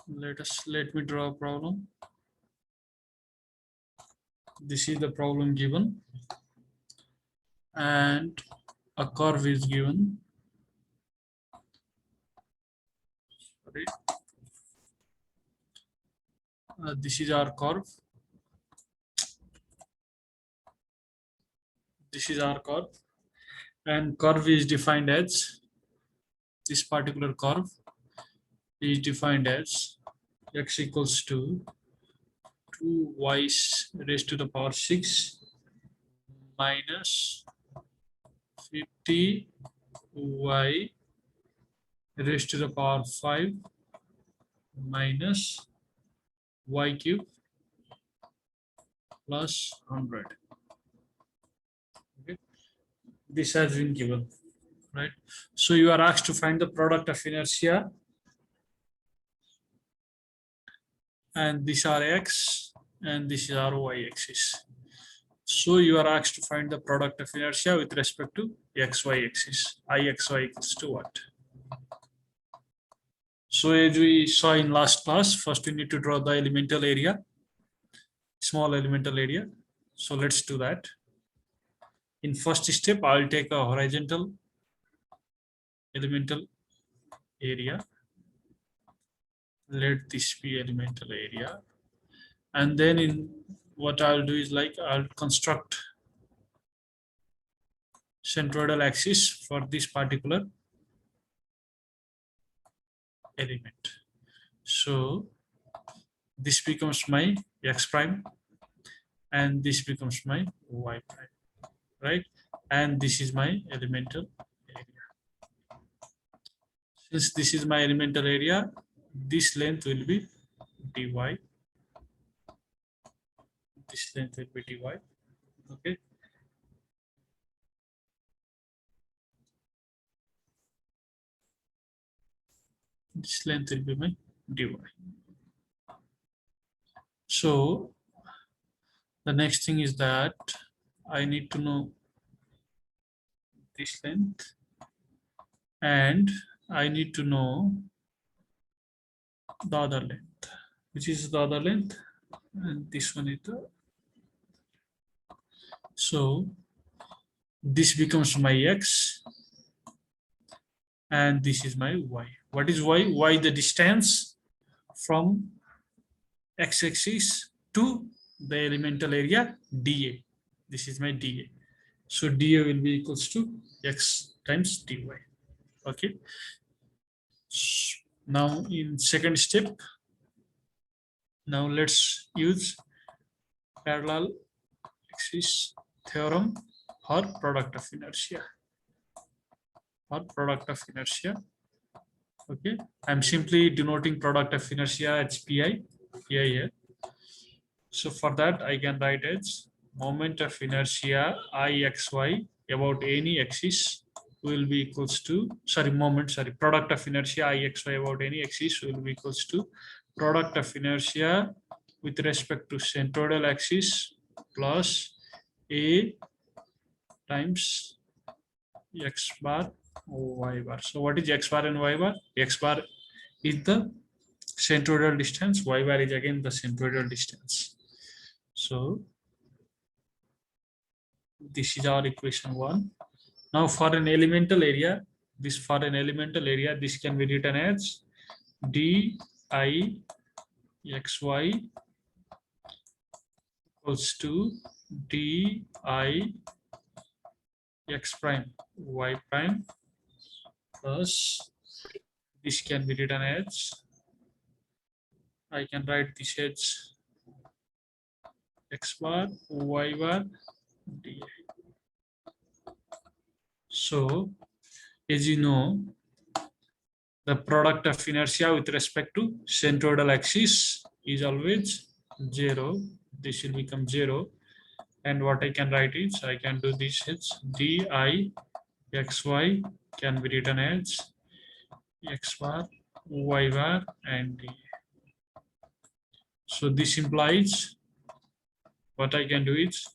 Let me draw a problem. This is the problem given, and a curve is given. Sorry. This is our curve. This is our curve, and curve is defined as, this particular curve is defined as x equals to 2y raised to the power 6 minus 50y raised to the power 5 minus y cube plus 100. Okay. This has been given, right? So you are asked to find the product of inertia, and these are x and this is our y axis. So you are asked to find the product of inertia with respect to xy axis. Ixy equals to what? So as we saw in last class, first we need to draw the elemental area, small elemental area. So let's do that. In first step, I'll take a horizontal elemental area. Let this be elemental area. And then in what I'll do is like I'll construct centroidal axis for this particular element. So this becomes my x prime and this becomes my y prime, right? And this is my elemental area. Since this is my elemental area, this length will be dy. This length will be dy. Okay. This length will be my dy. So the next thing is that I need to know this length and I need to know the other length, which is the other length, and this one is the. So this becomes my x and this is my y. What is y? Y the distance from x-axis to the elemental area dA. This is my dA. So dA will be equals to x times dy. Okay. Now in second step, now let's use parallel axis theorem for product of inertia. For product of inertia. Okay, I'm simply denoting product of inertia as pi here. So for that I can write as moment of inertia Ixy about any axis will be equals to, product of inertia Ixy about any axis will be equals to product of inertia with respect to centroidal axis plus a times x bar y bar. So what is x bar and y bar? X bar is the centroidal distance, y bar is again the centroidal distance. So this is our equation 1. Now for an elemental area, this can be written as d I xy equals to d I x prime y prime plus this can be written as, I can write this as x bar y bar dA. So as you know, the product of inertia with respect to centroidal axis is always 0. This will become 0. And what I can write is, I can do this as d I xy can be written as x bar y bar and dA. So this implies what I can do is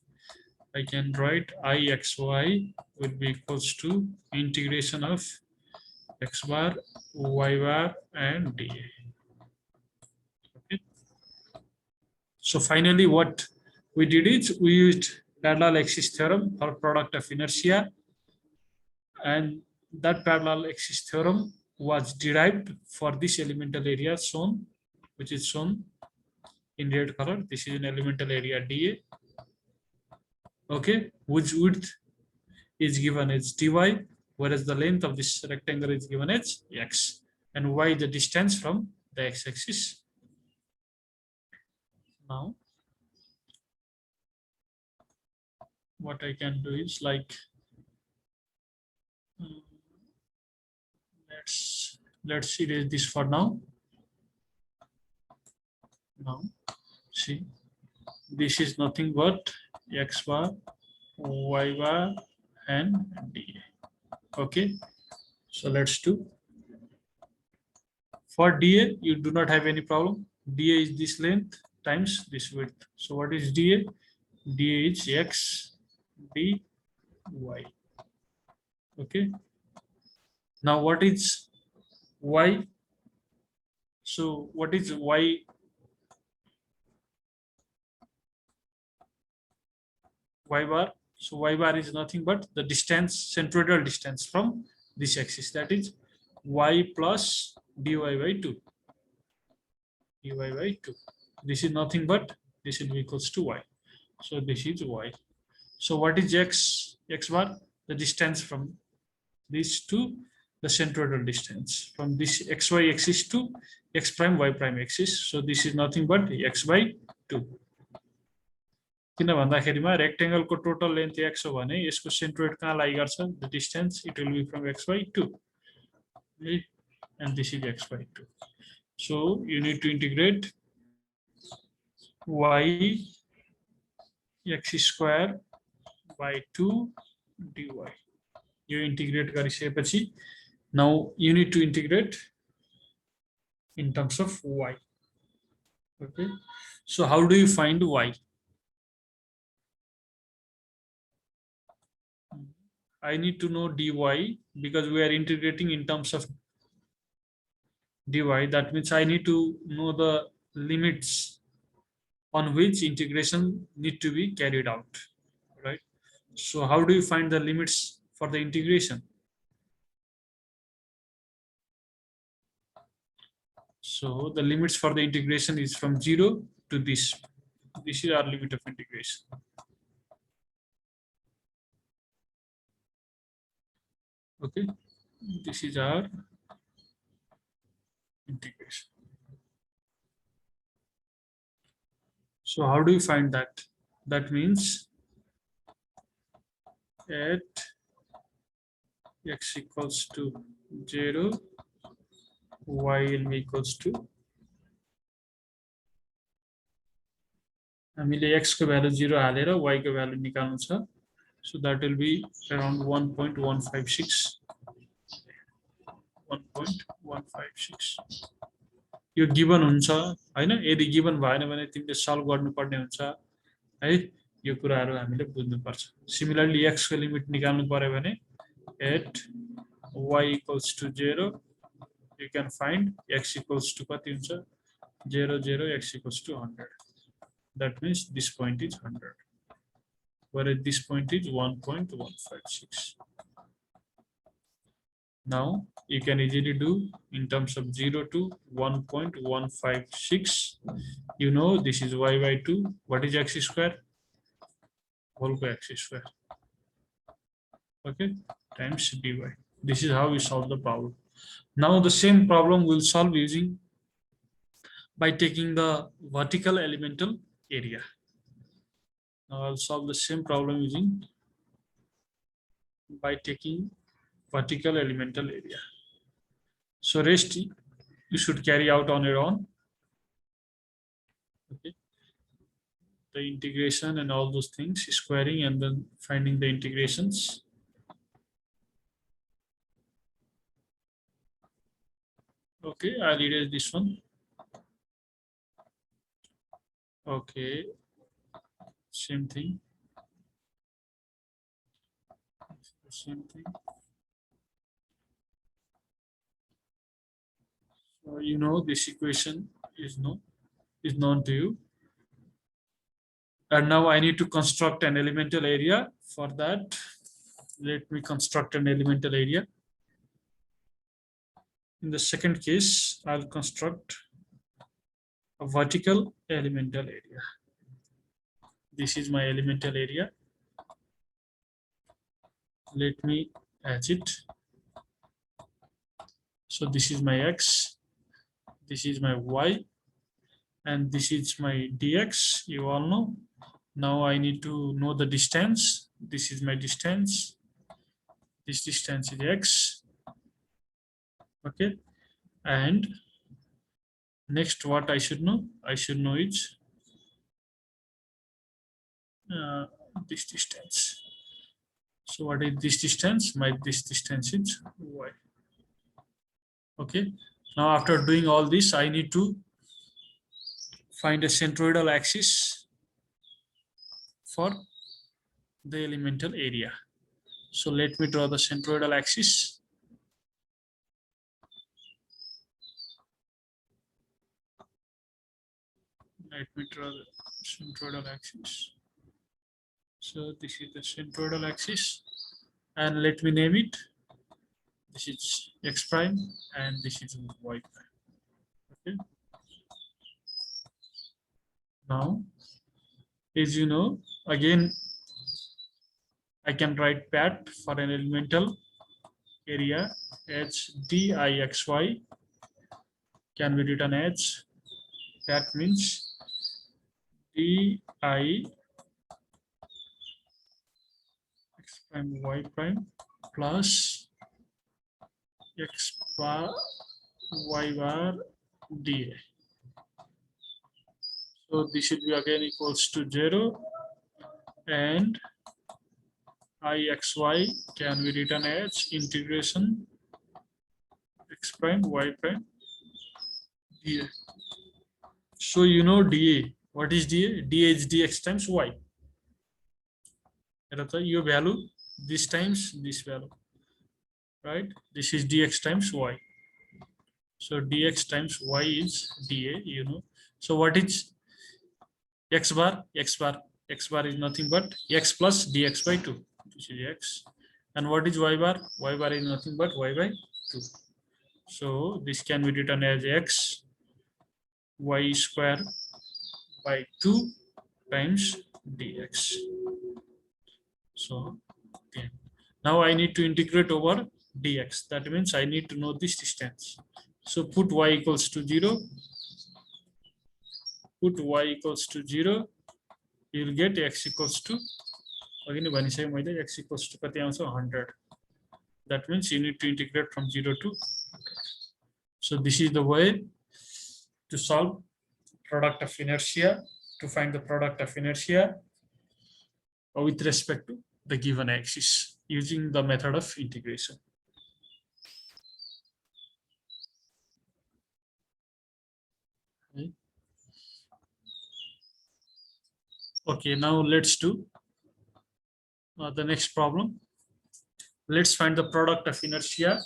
I can write Ixy will be equals to integration of x bar y bar and dA. So finally, what we did is we used parallel axis theorem for product of inertia, and that parallel axis theorem was derived for this elemental area shown, which is shown in red color. This is an elemental area dA, okay, which width is given as dy, whereas the length of this rectangle is given as x, and y the distance from the x-axis. Now, what I can do is like, mm, let's erase this for now. Now, see, this is nothing but x bar, y bar, and dA. Okay, so let's do. For dA, you do not have any problem. dA is this length times this width. So what is dA? dA is x dy. Okay. Now what is y? So what is y bar? So y bar is nothing but the distance, centroidal distance from this axis. That is y plus dy by 2. dy by 2. This is nothing but this will be equals to y. So this is y. So what is x bar? The distance from this to the centroidal distance from this xy axis to x prime y prime axis. So this is nothing but x by 2. किन भन्दाखेरिमा रेक्टेंगलको total length x हो भने यसको centroid कहाँ लाई गर्छ the distance it will be from x by 2 and this is x by 2. So you need to integrate y x square by 2 dy. You integrate गरिसकेपछि now you need to integrate in terms of y. Okay, so how do you find y? I need to know dy because we are integrating in terms of dy. That means I need to know the limits on which integration need to be carried out, right? So how do you find the limits for the integration? So the limits for the integration is from 0 to this. This is our limit of integration. Okay, this is our integration. So how do you find that? That means at x equals to 0, y will be equals to, हामीले x को value 0 हालेर y को value निकाल्नु छ. So that will be around 1.156. 1.156. यो given हुन्छ हैन. यदि गिवन भएन भने तिमीले सल्भ गर्नुपर्ने हुन्छ है. यो कुराहरु हामीले बुझ्नु पर्छ. सिमिलरली x को लिमिट निकाल्नु पर्यो भने at y equals to 0 you can find x equals to कति हुन्छ 0 0 x equals to 100. That means this point is 100, whereas this point is 1.156. Now you can easily do in terms of 0 to 1.156. You know this is y by 2. What is x square? Whole by x square. Okay, times dy. This is how we solve the problem. Now the same problem we'll solve using by taking the vertical elemental area. Now I'll solve the same problem using by taking vertical elemental area. So rest you should carry out on your own. Okay. The integration and all those things, squaring and then finding the integrations. Okay, I'll erase this one. Okay, same thing. Same thing. So you know this equation is known to you. And now I need to construct an elemental area. For that, let me construct an elemental area. In the second case, I'll construct a vertical elemental area. This is my elemental area. Let me add it. So this is my x, this is my y, and this is my dx. You all know. Now I need to know the distance. This is my distance. This distance is x. Okay. And next, what I should know? I should know is this distance. So what is this distance? This distance is y. Okay. Now after doing all this, I need to find a centroidal axis for the elemental area. So let me draw the centroidal axis. Let me draw the centroidal axis. So this is the centroidal axis, and let me name it. This is x prime and this is y prime. Okay. Now, as you know, again, I can write pat for an elemental area as dixy can be written as, that means di x prime y prime plus x bar y bar dA. So this should be again equals to 0, and ixy can be written as integration x prime y prime dA. So you know dA. What is dA? dA is dx times y. Your value this times this value, right? This is dx times y. So dx times y is dA, you know. So what is x bar? X bar is nothing but x plus dx by 2. This is x. And what is y bar? Y bar is nothing but y by 2. So this can be written as x y square by 2 times dx. So okay. Now I need to integrate over dx. That means I need to know this distance. So put y equals to 0. Put y equals to 0. You will get x equals to, again x equals to 100. That means you need to integrate from 0 to 100. So this is the way to solve product of inertia, to find the product of inertia with respect to the given axis using the method of integration. Okay, now let's do the next problem. Let's find the product of inertia.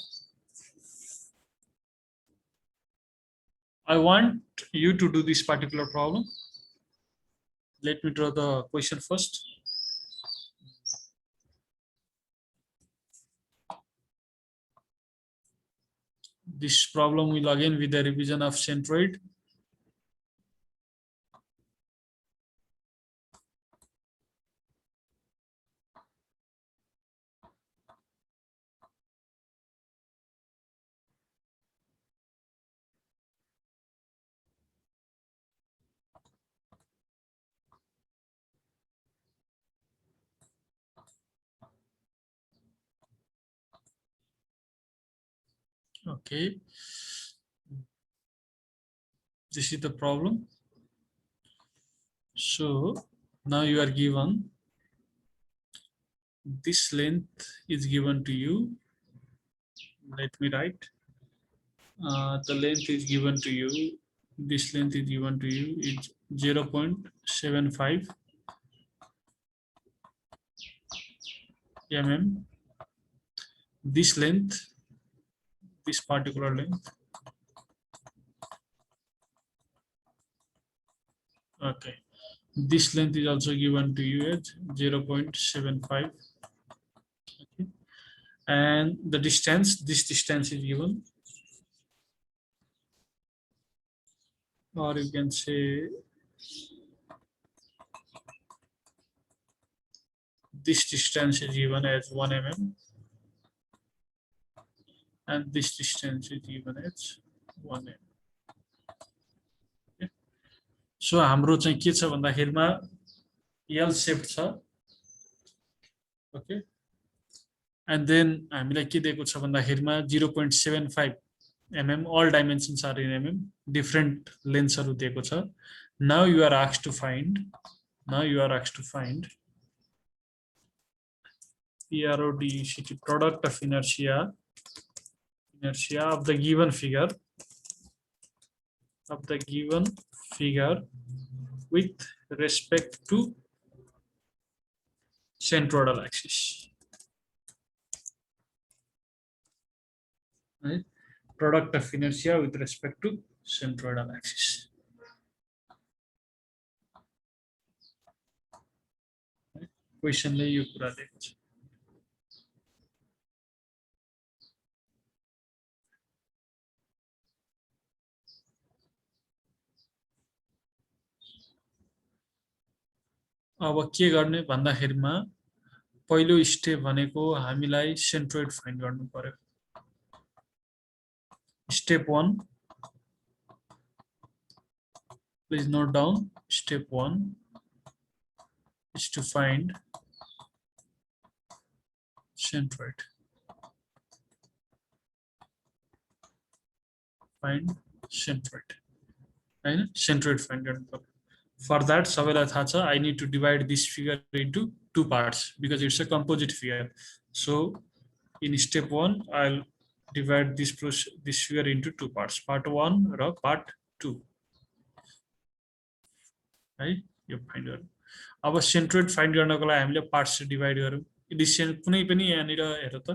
I want you to do this particular problem. Let me draw the question first. This problem will again be the revision of centroid. Okay. This is the problem. So now you are given this length is given to you. Let me write. The length is given to you. This length is given to you. It's 0.75 mm. This length, this particular length. Okay. This length is also given to you as 0.75. Okay. And the distance, this distance is given, or you can say this distance is given as 1 mm, and this distance is given as 1 mm. Okay. So हाम्रो चाहिँ के छ भन्दाखेरिमा L shaped छ. Okay. And then हामीलाई के दिएको छ भन्दाखेरिमा 0.75 mm, all dimensions are in mm, different lengthsहरु दिएको छ. Now you are asked to find PRODUCT, product of inertia of the given figure with respect to centroidal axis. Right? Product of inertia with respect to centroidal axis. Right? Question ले यो कुरा दिएको छ. अब के गर्ने भन्दाखेरिमा पहिलो स्टेप भनेको हामीलाई सेन्ट्रोइड फाइन्ड गर्नु पर्यो. Step 1, please note down, step 1 is to find centroid. Find centroid. Right? Centroid find गर्नु पर्यो. For that, सबैलाई थाहा छ, I need to divide this figure into two parts because it's a composite figure. So in step 1, I'll divide this figure into two parts, part 1 र part 2. है यो find गर्नु. अब सेन्ट्रोइड फाइन्ड गर्नको लागि हामीले पार्ट्स डिभाइड गरौँ. यदि कुनै पनि यहाँनिर हेर त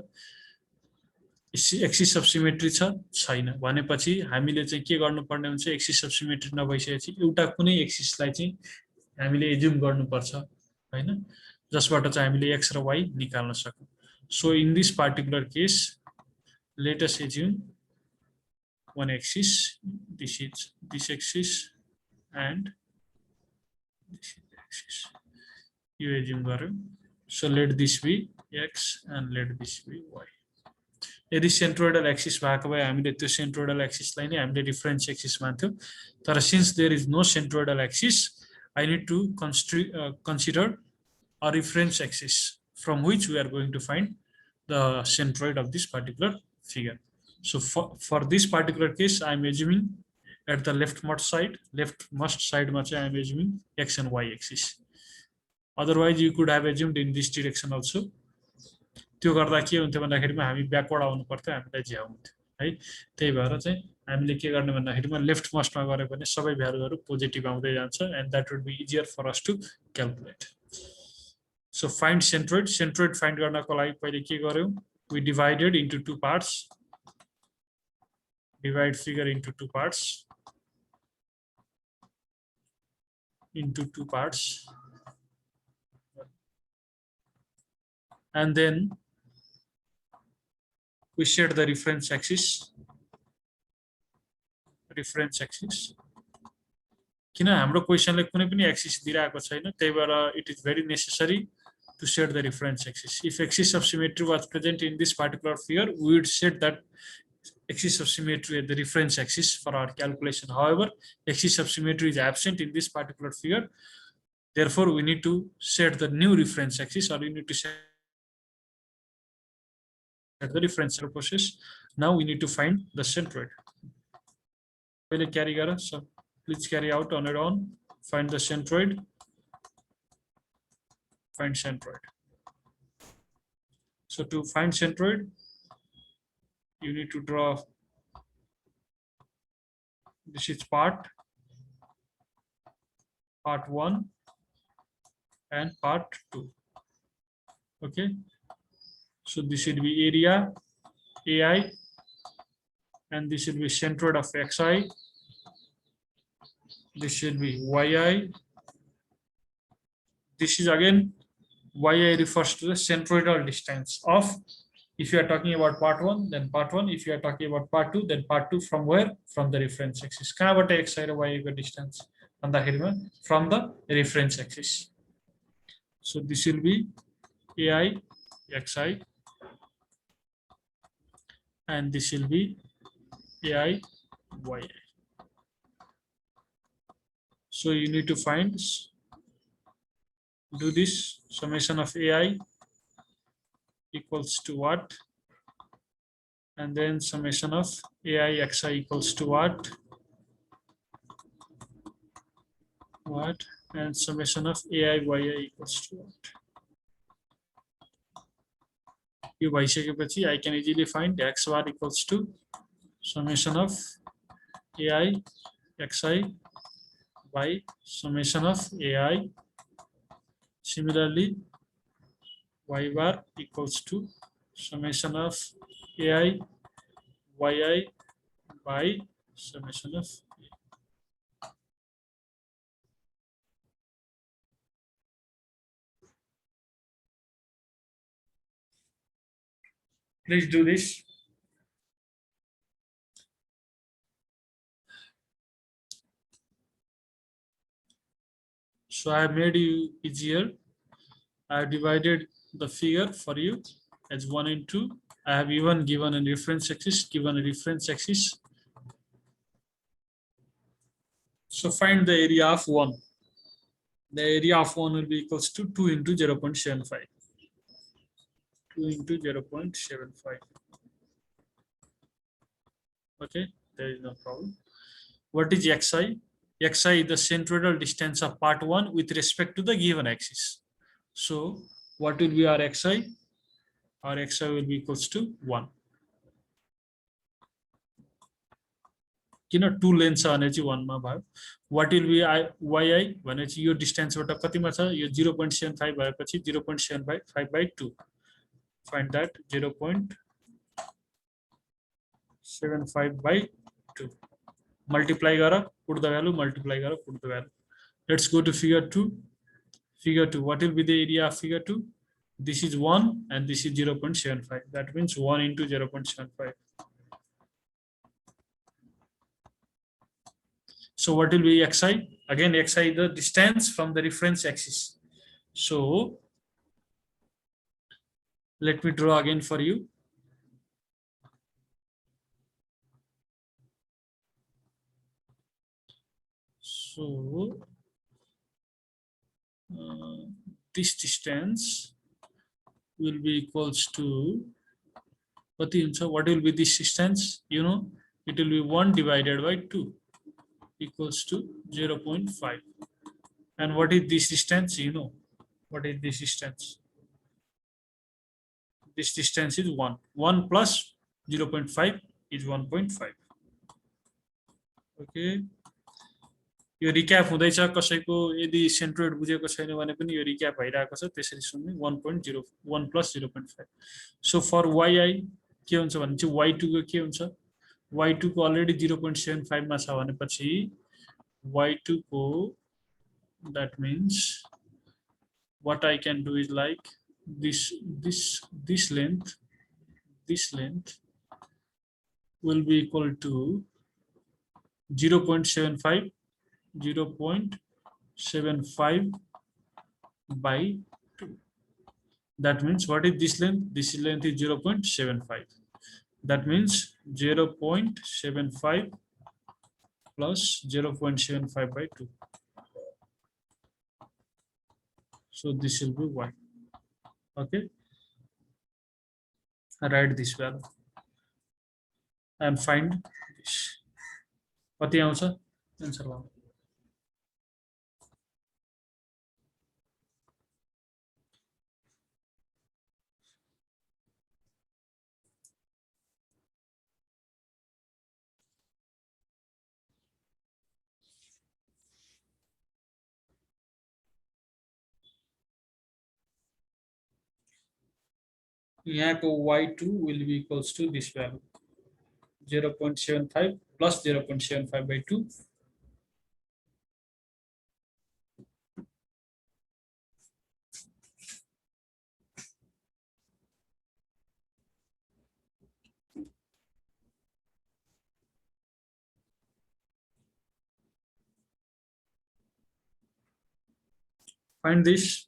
एक्सिस अफ सिमेट्री छैन भनेपछि हामीले चाहिँ के गर्नुपर्ने हुन्छ, एक्सिस अफ सिमेट्री नभइसकेपछि एउटा कुनै एक्सिसलाई चाहिँ हामीले एज्युम गर्नुपर्छ हैन, जसबाट चाहिँ हामीले x र y निकाल्न सकौं. So in this particular case let us assume one axis, this is this axis and this is the axis. You assume garyo. So let this be x and let this be y. यदि सेन्ट्रोइडल axis भएको भए हामीले त्यो सेन्ट्रोइडल एक्सिसलाई नै हामीले reference axis मान्थ्यौं. तर since there is no centroidal axis, I need to consider a reference axis from which we are going to find the centroid of this particular figure. So for this particular case, I am assuming at the leftmost side much I am assuming x and y axis. Otherwise you could have assumed in this direction also. त्यो गर्दा के हुन्थ्यो भन्दाखेरिमा हामी backward आउनु पर्थ्यो, हामीलाई झ्याउ हुन्थ्यो है. त्यही भएर चाहिँ हामीले के गर्ने भन्दाखेरिमा लेफ्टमोस्टमा गरे पनि सबै भ्यालुहरु पोजिटिभ आउँदै जान्छ, and that would be easier for us to calculate. So find centroid find गर्नको लागि पहिले के गर्यौं, we divided into two parts. Divide figure into two parts. And then we set the reference axis. किन हाम्रो क्वेशनले कुनै पनि एक्सिस दिइराको छैन, त्यही भएर it is very necessary to set the reference axis. If axis of symmetry was present in this particular figure, we would set that axis of symmetry at the reference axis for our calculation. However, axis of symmetry is absent in this particular figure. Therefore, we need to set the new reference axis, or we need to set the reference process. Now we need to find the centroid. So please carry out on your own. Find the centroid. Find centroid. So to find centroid, you need to draw. This is part 1 and part 2. Okay. So this will be area AI, and this will be centroid of XI. This should be YI, This is again yi refers to the centroidal distance of, if you are talking about part 1, then part 1. If you are talking about part 2, then part 2 from where? From the reference axis. कहाँबाट xi र y को distance भन्दाखेरिमा from the reference axis. So this will be ai xi and this will be ai yi. So you need to find, do this summation of ai equals to what, and then summation of ai xi equals to what, and summation of ai yi equals to what. यो भइसकेपछि I can easily find x bar equals to summation of ai xi by summation of ai. Similarly, y bar equals to summation of ai yi by summation of a. Please do this. So I have made you easier. I have divided the figure for you as 1 and 2. I have even given a reference axis, So find the area of 1. The area of 1 will be equals to 2 into 0.75. 2 into 0.75. Okay, there is no problem. What is xi? Xi is the centroidal distance of part 1 with respect to the given axis. So what will be our xi? Our xi will be equals to 1. किन 2 length छ भने चाहिँ 1 मा भयो. What will be yi भने चाहिँ यो डिस्टेन्सबाट कतिमा छ, यो 0.75 भएपछि 0.75 by 2. Find that 0.75 by 2. Multiply gara, put the value, multiply gara, put the value. Let's go to figure 2. Figure 2, what will be the area of figure 2? This is 1 and this is 0.75. That means 1 into 0.75. So what will be xi? Again, xi is the distance from the reference axis. So let me draw again for you. So this distance will be equals to, what will be this distance? You know, it will be 1 divided by 2 equals to 0.5. And what is this distance? You know, what is this distance? This distance is 1. 1 plus 0.5 is 1.5. Okay. यो recap हुँदैछ, कसैको यदि centroid बुझेको छैन भने पनि यो recap भइरहेको छ, त्यसरी सुन्नु. 1.01 plus 0.5. So for yi के हुन्छ भने चाहिँ y2 को के हुन्छ, y2 को अलरेडी 0.75 मा छ भनेपछि y2 को, that means what I can do is like this length will be equal to 0.75 by 2. That means what is this length? This length is 0.75. That means 0.75 plus 0.75 by 2. So this will be y. Okay. I write this value and find this. कति आउँछ answer ला. यहाँ को y2 will be equals to this value 0.75 plus 0.75 by 2. Find this.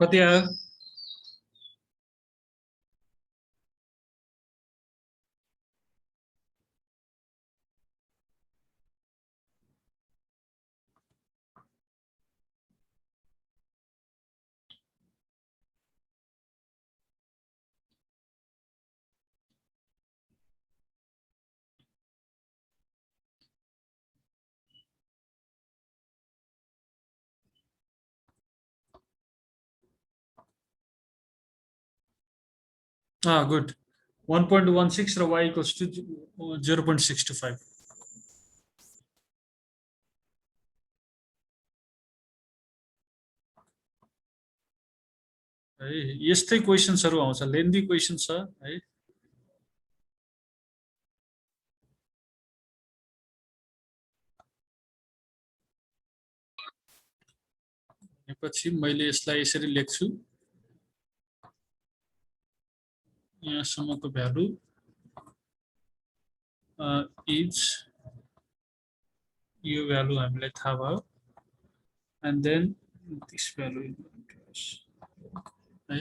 कति आयो? Good. 1.16 र y equals to 0.625. है यस्तै क्वेशन्सहरु आउँछ, लेन्दी क्वेशन छ है। पछि मैले यसलाई यसरी लेख्छु, यहाँसम्मको भ्यालु इज यो भ्यालु हामीलाई थाहा भयो, and then this value है,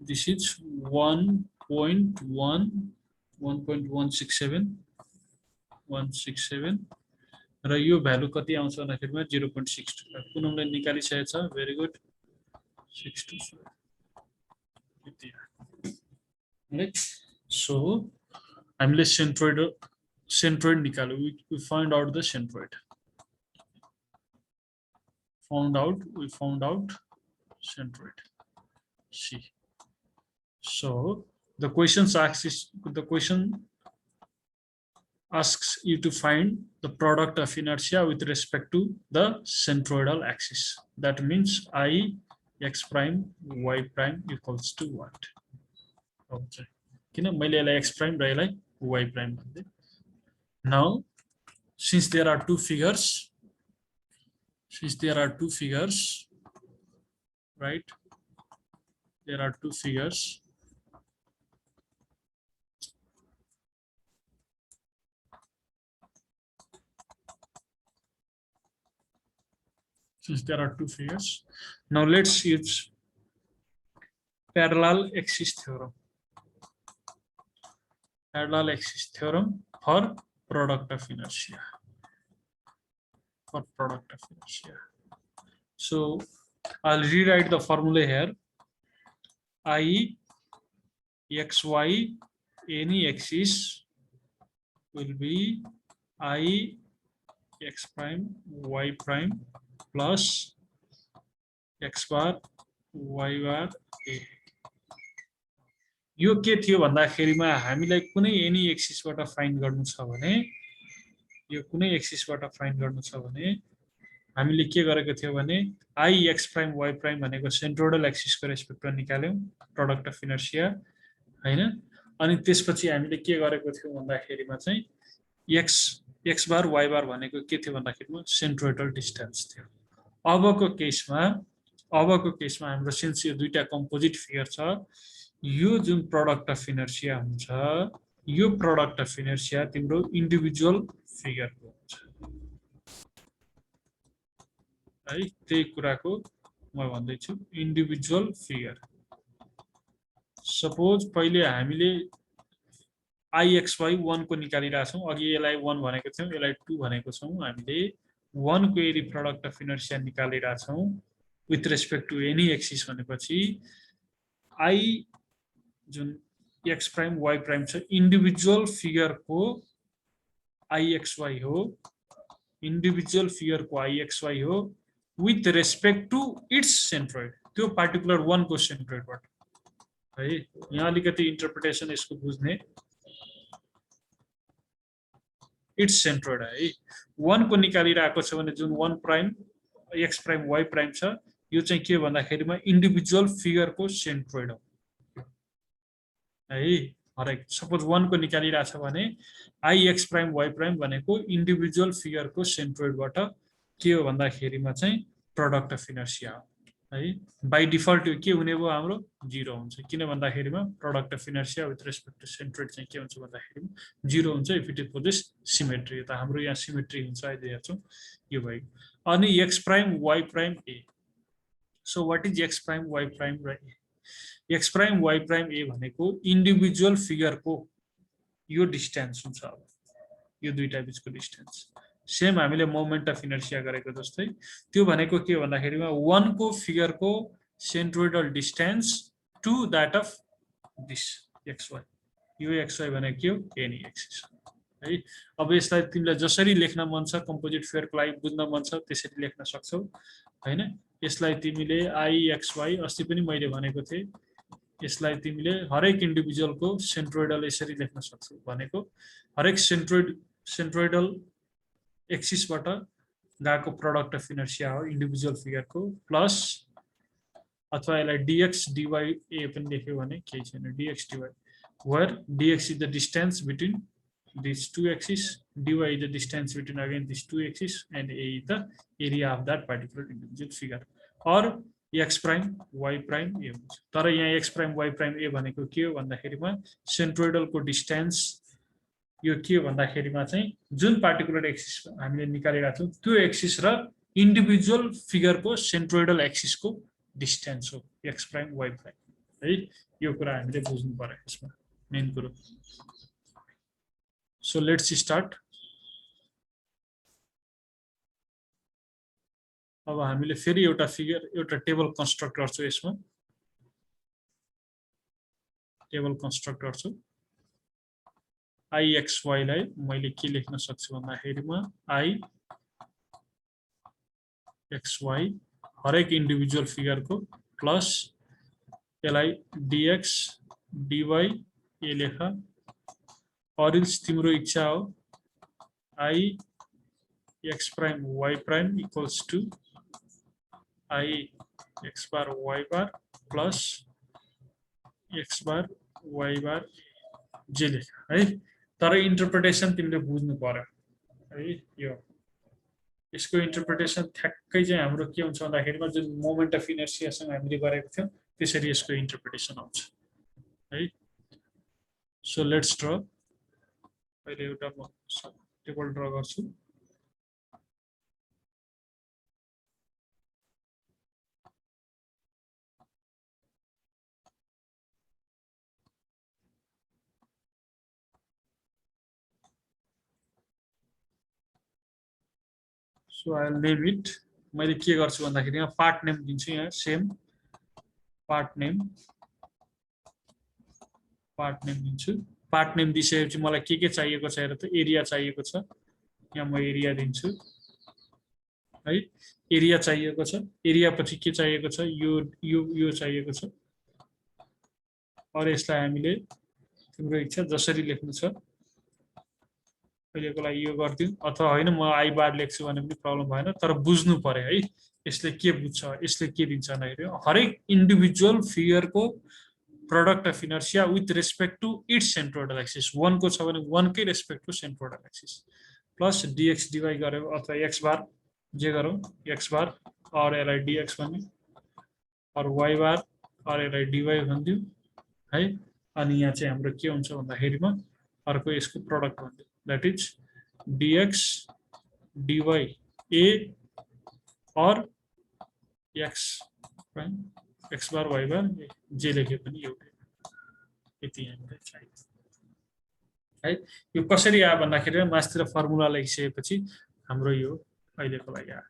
this is 1.167 र यो भ्यालु कति आउँछ भन्दाखेरिमा 0.625 पुनमले निकालिसकेको छ। Very good. 625 राइट। सो हामीले सेन्ट्रोइड निकाल्यो। we find out the centroid. We found out centroid. C. So the question asks you to find the product of inertia with respect to the centroidal axis. That means I x prime y prime equals to what? Okay. X prime y prime. Now, since there are two figures, right? There are two figures. Now let's use parallel axis theorem. Parallel axis theorem for product of inertia. So I'll rewrite the formula here. I x y any axis will be I x prime y prime plus x bar y bar a यो के थियो भन्दाखेरिमा हामीलाई कुनै any एक्सिसबाट find गर्नु छ भने यो कुनै एक्सिसबाट फाइन्ड गर्नु छ भने हामीले के गरेको थियो भने I x prime y prime भनेको सेन्ट्रोइडल एक्सिसको रेस्पेक्टमा निकाल्यौं प्रोडक्ट अफ इनर्शिया हैन अनि त्यसपछि हामीले के गरेको थियो भन्दाखेरिमा चाहिँ x बार y बार भनेको के थियो भन्दाखेरिमा सेन्ट्रोइडल डिस्टेन्स थियो अबको केसमा हाम्रो सिन्स यो दुईटा कम्पोजिट फिगर छ यो जुन प्रोडक्ट अफ इनर्शिया हुन्छ यो प्रोडक्ट अफ इनर्शिया तिम्रो इन्डिभिजुअल फिगरको हुन्छ है त्यही कुराको म भन्दै छु इन्डिभिजुअल फिगर सपोज पहिले हामीले IXY 1 को निकालिरा छौं अघि यसलाई 1 भनेको थियौं यसलाई 2 भनेको छौं हामीले 1 को एरी प्रोडक्ट अफ इनर्शिया निकालिरा छौं with respect to any axis भनेपछि I जुन x प्राइम y प्राइम छ इन्डिभिजुअल फिगर को IXY हो इन्डिभिजुअल फिगर को IXY हो with respect to its centroid त्यो पार्टिकुलर 1 को सेन्ट्रोइडबाट है यहाँ अलिकति इन्टरप्रिटेसन यसको बुझ्ने इट्स सेन्ट्रोइड है 1 को निकालिरहेको छ भने जुन 1 prime x prime y prime छ यो चाहिँ के भन्दाखेरिमा इन्डिभिजुअल फिगर को सेन्ट्रोइड हो है हरेक सपोज 1 को निकालिरहेछ भने IX प्राइम y प्राइम भनेको इन्डिभिजुअल फिगर को सेन्ट्रोइडबाट के हो भन्दाखेरिमा चाहिँ प्रोडक्ट अफ इनर्शिया है बाइ डिफल्ट के हुने भयो हाम्रो 0 हुन्छ किन भन्दाखेरिमा product of inertia with respect to centroid चाहिँ के हुन्छ भन्दाखेरिमा 0 हुन्छ इफ इट इज पोजिस सिमेट्री त हाम्रो यहाँ सिमेट्री हुन्छ अहिले हेर्छौं यो भयो अनि x prime y prime a so what is x prime y prime र a x prime y prime a भनेको इन्डिभिजुअल फिगर को यो डिस्टेन्स हुन्छ अब यो दुईटा बीचको डिस्टेन्स सेम हामीले मोमेन्ट अफ इनर्शिया गरेको जस्तै त्यो भनेको के हो भन्दाखेरिमा 1 को फिगर को centroidal distance to that of this xy यो xy भनेको के हो एनी एक्सिस है अब यसलाई तिमीलाई जसरी लेख्न मन छ कम्पोजिट फिगरको लागि बुझ्न मन छ त्यसरी लेख्न सक्छौ हैन यसलाई तिमीले IXY अस्ति पनि मैले भनेको थिए यसलाई तिमीले हरेक इन्डिभिजुअल को सेन्ट्रोइडल यसरी लेख्न सक्छौ भनेको हरेक सेन्ट्रोइडल एक्सिसबाट गएको प्रोडक्ट अफ इनर्शिया हो इन्डिभिजुअल फिगर को प्लस अथवा यसलाई dx dy a पनि लेख्यो भने केही छैन dx dy where dx is the distance between these two axes dy is the distance between again these two axes and a is the area of that particular individual figure or x prime y prime a हुन्छ तर यहाँ x prime y prime a भनेको के हो भन्दाखेरिमा सेन्ट्रोइडल को distance यो के हो भन्दाखेरिमा चाहिँ जुन पार्टिकुलर एक्सिस हामीले निकालेका छौं त्यो एक्सिस र इन्डिभिजुअल फिगर को सेन्ट्रोइडल एक्सिस को डिस्टेन्स हो x प्राइम y प्राइम है यो कुरा हामीले बुझ्नु पर्यो यसमा मेन कुरो सो लेट्स स्टार्ट अब हामीले फेरि एउटा फिगर एउटा टेबल कन्स्ट्रक्ट गर्छौं यसमा टेबल कन्स्ट्रक्ट गर्छौं IXY लाई मैले के लेख्न सक्छु भन्दाखेरिमा IXY हरेक इन्डिभिजुअल फिगर को प्लस यसलाई dx dy ए लेख अरिल्स तिम्रो इच्छा हो I x prime y prime equals to I x bar y bar plus x bar y bar जे लेख है तर इन्टरप्रिटेसन तिमीले बुझ्नु पर्यो है यो यसको इन्टरप्रिटेसन ठ्याक्कै चाहिँ हाम्रो के हुन्छ भन्दाखेरिमा जुन मोमेन्ट अफ इनर्शिया सँग हामीले गरेको थियौं त्यसरी यसको इन्टरप्रिटेसन आउँछ है सो लेट्स ड्र अहिले एउटा म टेबल ड्र गर्छु So I'll name it. मैले के गर्छु भन्दाखेरि यहाँ पार्ट नेम दिन्छु यहाँ सेम पार्ट नेम दिन्छु पार्ट नेम दिइसकेपछि मलाई के चाहिएको छ हेर त एरिया चाहिएको छ यहाँ म एरिया दिन्छु है एरिया चाहिएको छ एरिया पछि के चाहिएको छ यो चाहिएको छ अरु यसलाई हामीले तिम्रो इच्छा जसरी लेख्नु छ अहिलेको लागि यो गर्दियौ अथवा हैन म आई बार लेख्छु भने पनि प्रब्लम भएन तर बुझ्नु पर्यो है यसले के बुझ्छ यसले के दिन्छ भन्दाखेरि हरेक इन्डिभिजुअल फिगरको product of inertia with respect to its centroidal axis 1 को छ भने 1 कै respect to centroidal axis plus dx dy गर्यो अथवा x बार जे गरौँ x बार और यसलाई dx भन्ने और y बार और यसलाई dy भन्दियौ है अनि यहाँ चाहिँ हाम्रो के हुन्छ भन्दाखेरिमा अर्को यसको product भन्दियौ that is dx dy a or x prime x bar y bar जे लेखे पनि एउटै यति हामीलाई चाहिन्छ है यो कसरी आयो भन्दाखेरि मास्तिर फर्मुला लेखिसकेपछि हाम्रो यो अहिलेको लागि आयो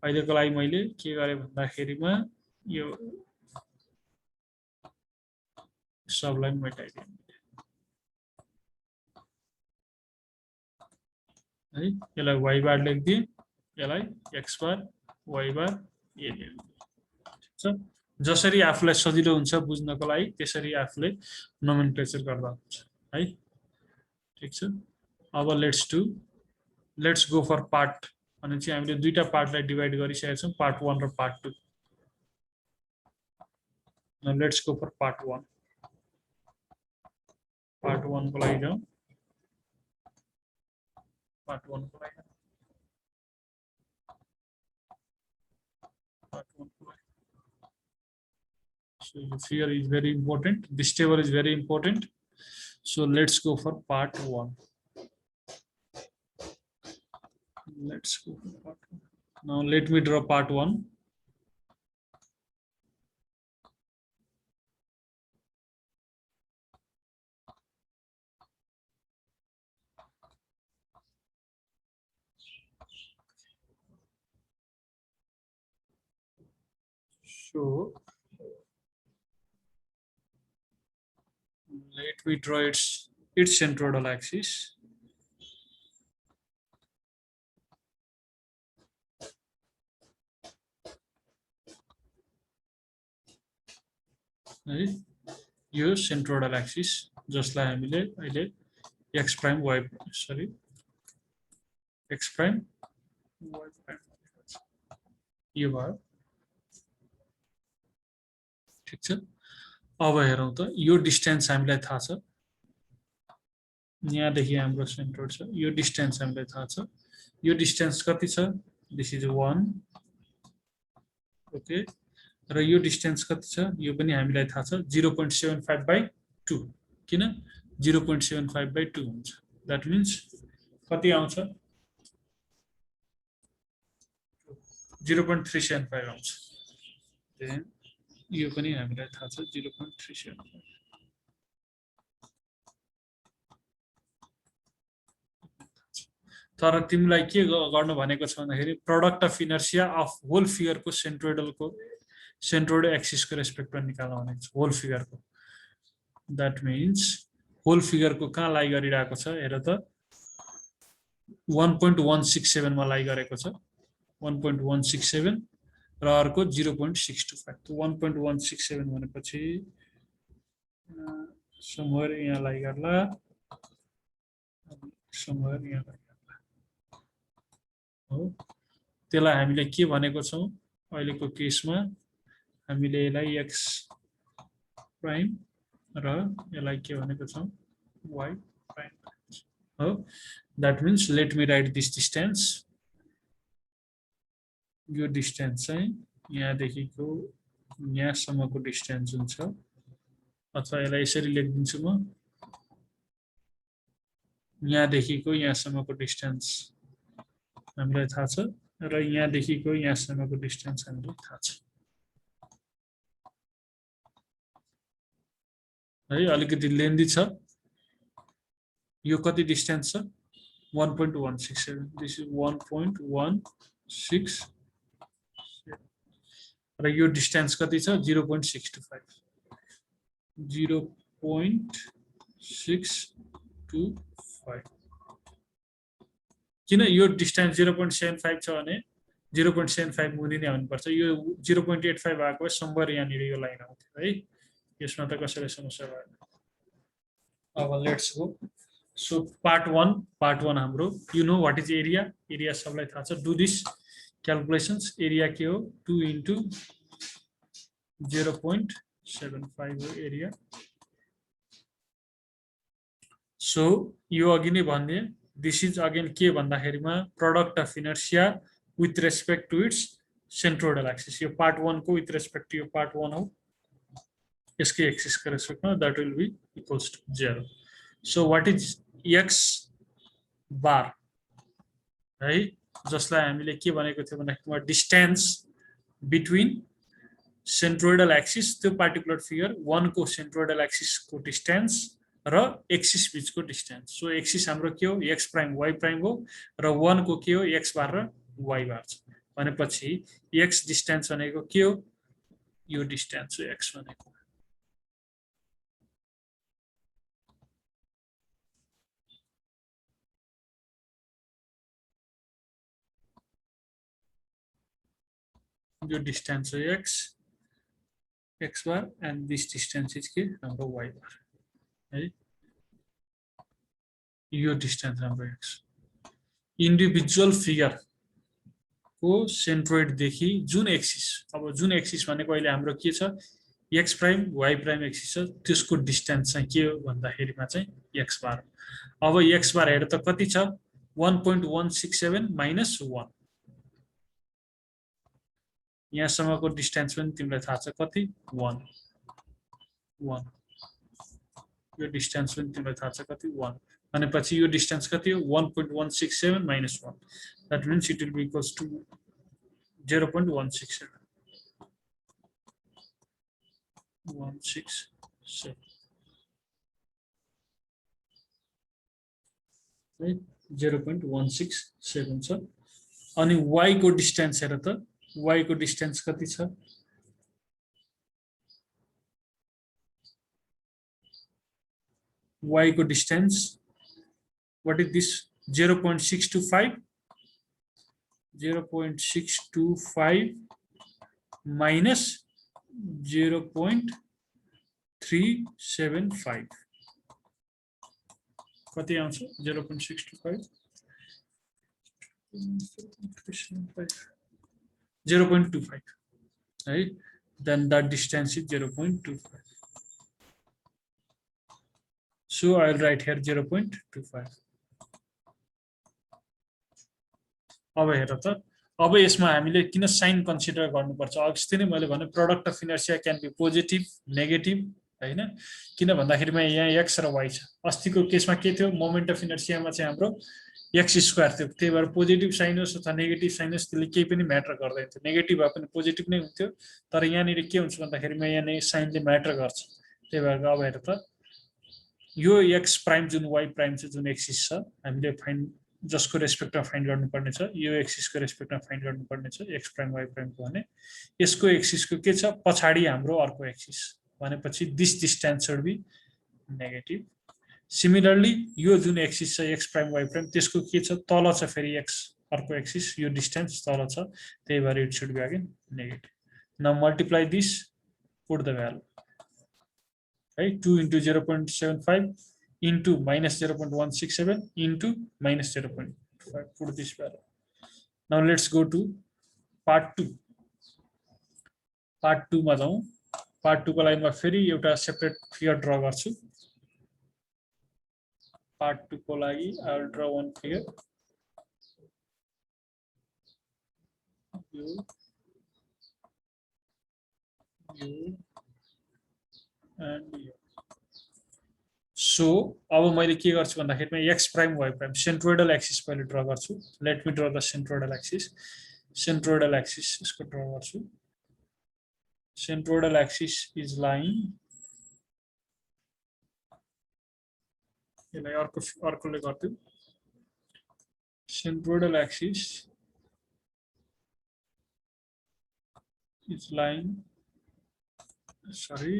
अहिलेको लागि मैले के गरे भन्दाखेरिमा यो सबलाई मेटाइदिएँ है यसलाई y बार लेख्दिएँ यसलाई x bar y bar a लेख्दिएँ जसरी आफूलाई सजिलो हुन्छ बुझ्नको लागि त्यसरी आफूले नोमेनक्लेचर गर्दा हुन्छ है ठीक छ अब लेट्स गो फर पार्ट अनि चाहिँ हामीले दुईटा पार्टलाई डिवाइड गरिसकेका छौं पार्ट 1 र part 2 now let's go for part 1 को लागि जाउँ part 1 को लागि so here is very important this table is very important so let's go for part 1 let's go for part 1 now let me draw part 1 so let me draw its centroidal axis है यो सेन्ट्रोइडल axis जसलाई हामीले अहिले x prime y sorry x prime y prime यो भयो ठीक छ अब हेरौं त यो डिस्टेन्स हामीलाई थाहा छ यहाँ देखि हाम्रो सेन्ट्रोइड छ यो डिस्टेन्स हामीलाई थाहा छ यो डिस्टेन्स कति छ दिस इज 1 ओके र यो डिस्टेन्स कति छ यो पनि हामीलाई थाहा छ 0.75 by 2 किन 0.75 by 2 हुन्छ दैट मीन्स कति आउँछ 0.375 आउँछ देन यो पनि हामीलाई थाहा छ 0.375 तर तिमीलाई के गर्नु भनेको छ भन्दाखेरि product of inertia of whole figure को सेन्ट्रोइड एक्सिस को रेस्पेक्ट में निकाल्न भनेको छ होल फिगर को दैट मीन्स होल फिगर को कहाँ लाई गरिरहेको छ हेर त 1.167 मा लाई गरेको छ 1.167 र अर्को 0.625 तो 1.167 भनेपछि समवेयर यहाँ लाई गर्ला समवेयर यहाँ लाई गर्ला हो त्यसलाई हामीले के भनेको छौं अहिलेको केसमा हामीले यसलाई x प्राइम र यसलाई के भनेको छौं y प्राइम हो that means let me right this distance यो डिस्टेन्स चाहिँ यहाँ देखिको यहाँ सम्मको डिस्टेन्स हुन्छ अथवा यसलाई यसरी लेखिदिन्छु म यहाँ देखिको यहाँ सम्मको डिस्टेन्स हामीलाई थाहा छ र यहाँ देखिको यहाँ सम्मको डिस्टेन्स हामीलाई थाहा छ है अलिकति लेन्दी छ यो कति डिस्टेन्स छ 1.167 दिस इज 1.167 र यो डिस्टेन्स कति छ 0.625 0.625 किन यो डिस्टेन्स 0.75 छ भने 0.75 मुनि नै आउनुपर्छ यो 0.85 आएको भए समवेयर यहाँनिर यो लाइन आउँथ्यो है यसमा त कसैले समस्या भएन अब लेट्स गो सो पार्ट 1 हाम्रो you know what is area सबलाई थाहा छ डु दिस क्याल्कुलेसन्स एरिया के हो 2 into 0.75 हो एरिया सो यो अघि नै भन्ने दिस इज अगेन के भन्दाखेरिमा product of inertia with respect to its centroidal axis यो पार्ट 1 को विथ रेस्पेक्ट टु यो पार्ट 1 हो यसकै एक्सिसको रेस्पेक्टमा that will be equals to 0 so what is x bar है जसलाई हामीले के भनेको थियो भन्दाखेरि डिस्टेन्स बिट्विन सेन्ट्रोइडल एक्सिस त्यो पार्टिकुलर फिगर 1 को सेन्ट्रोइडल एक्सिस को डिस्टेन्स र एक्सिस बीचको डिस्टेन्स सो एक्सिस हाम्रो के हो एक्स प्राइम वाई प्राइम हो र 1 को के हो एक्स बार र वाई बार छ भनेपछि एक्स डिस्टेन्स भनेको के हो यो डिस्टेन्स हो एक्स भनेको यो डिस्टेन्स हो x bar and this distance is के हाम्रो वाई बार है यो डिस्टेन्स हाम्रो एक्स इन्डिभिजुअल फिगर को सेन्ट्रोइड देखि जुन एक्सिस अब जुन एक्सिस भनेको अहिले हाम्रो के छ x prime Y prime axis छ त्यसको डिस्टेन्स चाहिँ के हो भन्दाखेरिमा चाहिँ एक्स बार अब एक्स बार हेर त कति छ 1.167 माइनस 1 यहाँसम्मको डिस्टेन्स पनि तिमीलाई थाहा छ कति 1 यो डिस्टेन्स पनि तिमीलाई थाहा छ कति 1 भनेपछि यो डिस्टेन्स कति हो 1.167 minus 1 that means it will be equals to 0.167 right 0.167 छ अनि y को डिस्टेन्स हेर त y को डिस्टेन्स कति छ y को distance what is this 0.625 minus 0.375 कति आउँछ 0.625 0.25 है then that distance is 0.25 so I'll write here 0.25 अब हेर त अब यसमा हामीले किन साइन कन्सिडर गर्नुपर्छ अस्ति नै मैले भने product of inertia can be positive negative हैन किन भन्दाखेरिमा यहाँ एक्स र वाई छ अस्तिको केसमा के थियो मोमेन्ट अफ इनर्सियामा चाहिँ हाम्रो एक्स स्क्वायर थियो त्यही भएर पोजिटिभ साइन होस् अथवा नेगेटिभ साइन होस् त्यसले केही पनि म्याटर गर्दैन थियो नेगेटिभ भए पनि पोजिटिभ नै हुन्थ्यो तर यहाँनिर के हुन्छ भन्दाखेरिमा यहाँ साइनले म्याटर गर्छ त्यही भएर अब हेर त यो एक्स प्राइम जुन वाई प्राइम छ जुन एक्सिस छ हामीले फाइन्ड जसको रेस्पेक्टमा फाइन्ड गर्नुपर्ने छ यो एक्सिसको रेस्पेक्टमा फाइन्ड गर्नुपर्ने छ एक्स प्राइम वाई प्राइमको भने यसको एक्सिसको के छ पछाडी हाम्रो अर्को एक्सिस भनेपछि this distance should be negative similarly यो जुन एक्सिस छ एक्स प्राइम वाई प्राइम त्यसको के छ तल छ फेरि एक्स अर्को एक्सिस यो डिस्टेन्स तल छ त्यही भएर it should be again negative now multiply this put the value है 2 into 0.75 into minus 0.167 into minus 0.5 put this value now let's go to part 2 मा जाउँ part 2 को लागि म फेरि एउटा सेपरेट फिगर ड्रा गर्छु part 2 को लागि I will draw one figure and so अब मैले के गर्छु भन्दाखेरि X prime Y prime centroidal axis पहिले ड्रा गर्छु let me draw the centroidal axis यसको ड्रा गर्छु सेन्ट्रोइडल एक्सिस इज लाइन यसलाई अर्कोले गर्छु centroidal axis is line sorry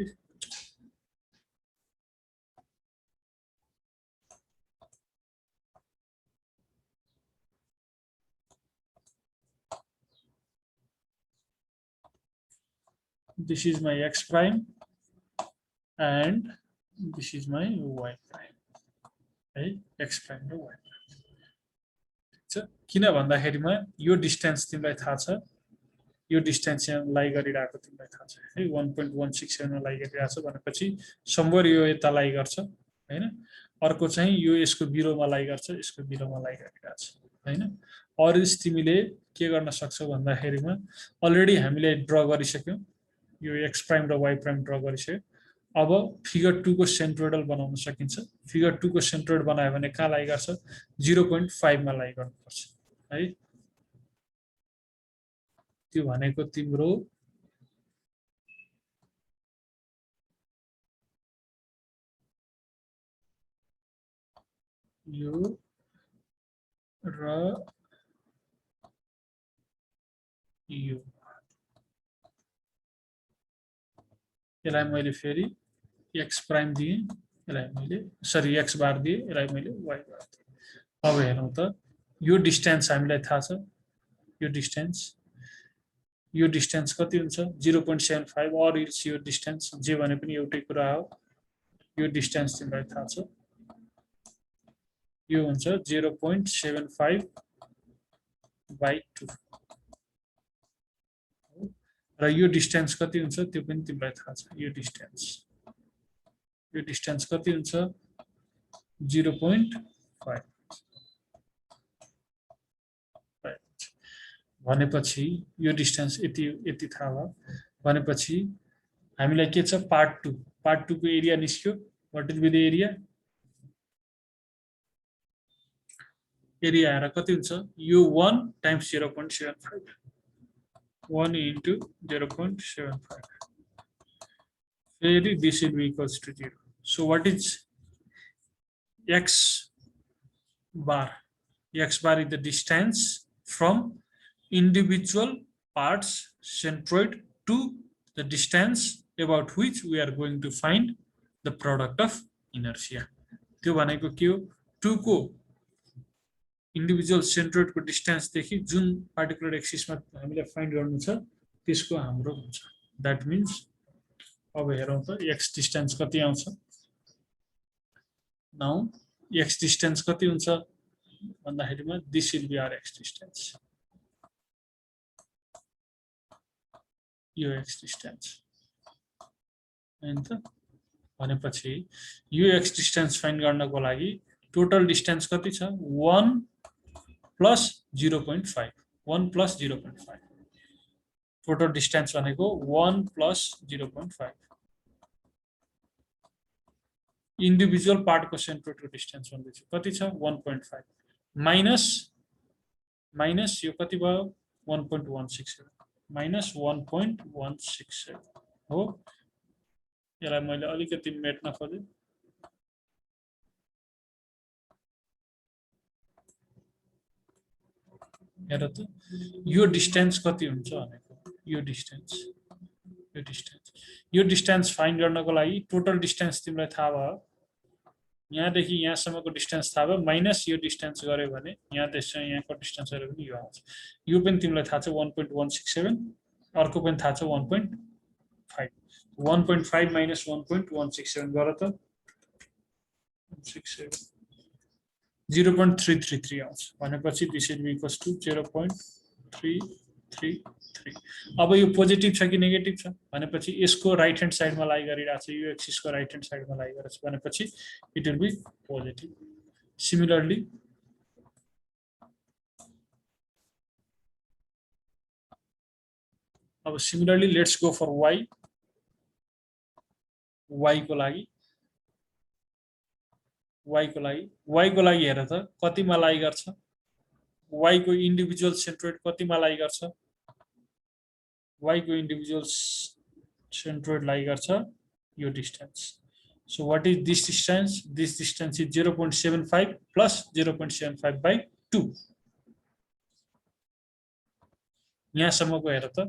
this is my x prime and this is my y prime. है x prime र y prime. छ किन भन्दाखेरिमा यो डिस्टेन्स तिमीलाई थाहा छ, यो डिस्टेन्स यहाँ लाई गरिरहेको तिमीलाई थाहा छ है 1.167 मा लाई गरिरहेछ भनेपछि समवेयर यो यता लाई गर्छ हैन, अर्को चाहिँ यो यसको बिरोमा लाई गर्छ, यसको बिरोमा लाई गरिरहेछ हैन। अरु तिमीले के गर्न सक्छौ भन्दाखेरिमा अलरेडी हामीले ड्रा गरिसक्यौं, यो x प्राइम र y प्राइम ड्रा गरिसक्यौं। अब फिगर 2 को सेन्ट्रोइडल बनाउन सकिन्छ। फिगर 2 को सेन्ट्रोइड बनायो भने कहाँ लाई गर्छ, 0.5 मा लाई गर्नुपर्छ है। त्यो भनेको तिम्रो यो र यो, यसलाई मैले फेरि x प्राइम दिए, यसलाई मैले सरी x बार दिए, यसलाई मैले y बार दिए। अब हेरौं त यो डिस्टेन्स हामीलाई थाहा छ, यो डिस्टेन्स कति हुन्छ 0.75 और इट्स यो डिस्टेन्स जे भने पनि एउटै कुरा हो। यो डिस्टेन्स तिमीलाई थाहा छ, यो हुन्छ 0.75 by 2 र यो डिस्टेन्स कति हुन्छ त्यो पनि तिमीलाई थाहा छ। यो डिस्टेन्स कति हुन्छ 0.5 भनेपछि यो डिस्टेन्स यति थाहा भयो भनेपछि हामीलाई के छ पार्ट 2 को एरिया निस्क्यो। What will be the area हेर कति हुन्छ यो 1 टाइम्स 0.75 1 into 0.75 फेरि this will be equals to 0. So what is x bar? X bar is the distance from individual parts centroid to the distance about which we are going to find the product of inertia. त्यो भनेको के हो 2 को individual centroid को distance देखि जुन particular axis मा हामीले फाइन्ड गर्नु छ त्यसको हाम्रो हुन्छ। दैट मीन्स अब हेरौं त x डिस्टेन्स कति आउँछ। नाउ x डिस्टेन्स कति हुन्छ भन्दाखेरिमा this will be our x distance, यो x डिस्टेन्स हैन त। भनेपछि यो x डिस्टेन्स फाइन्ड गर्नको लागि टोटल डिस्टेन्स कति छ 1 plus 0.5 1 plus 0.5 टोटल डिस्टेन्स भनेको 1 plus 0.5 इन्डिभिजुअल पार्ट को सेन्ट्रोइड को डिस्टेन्स भन्दै छु कति छ 1.5 माइनस यो कति भयो 1.167 माइनस 1.167 हो। यसलाई मैले अलिकति मेट्न खोजे हेर त यो डिस्टेन्स कति हुन्छ भनेको यो डिस्टेन्स फाइन्ड गर्नको लागि टोटल डिस्टेन्स तिमीलाई थाहा भयो, यहाँ देखि यहाँसम्मको डिस्टेन्स थाहा भयो माइनस यो डिस्टेन्स गर्यो भने यहाँ देखि यहाँको डिस्टेन्स गरे पनि यो आउँछ। यो पनि तिमीलाई थाहा छ 1.167 अर्को पनि थाहा छ 1.5 1.5 minus 1.167 गर त 167 0.333 आउँछ भनेपछि this will be equals to 0.333। अब यो पोजिटिभ छ कि नेगेटिभ छ भनेपछि यसको राइट ह्यान्ड साइडमा लाई गरिरहेछ, यो एक्सिसको राइट ह्यान्ड साइडमा लाई गरेछ भनेपछि it will be positive. Similarly let's go for y को लागि हेर त कतिमा लाई गर्छ, y को इन्डिभिजुअल सेन्ट्रोइड कतिमा लाई गर्छ, y को इन्डिभिजुअल सेन्ट्रोइड लाई गर्छ यो distance. So what is this distance? This distance is 0.75 plus 0.75 by 2 यहाँसम्मको हेर त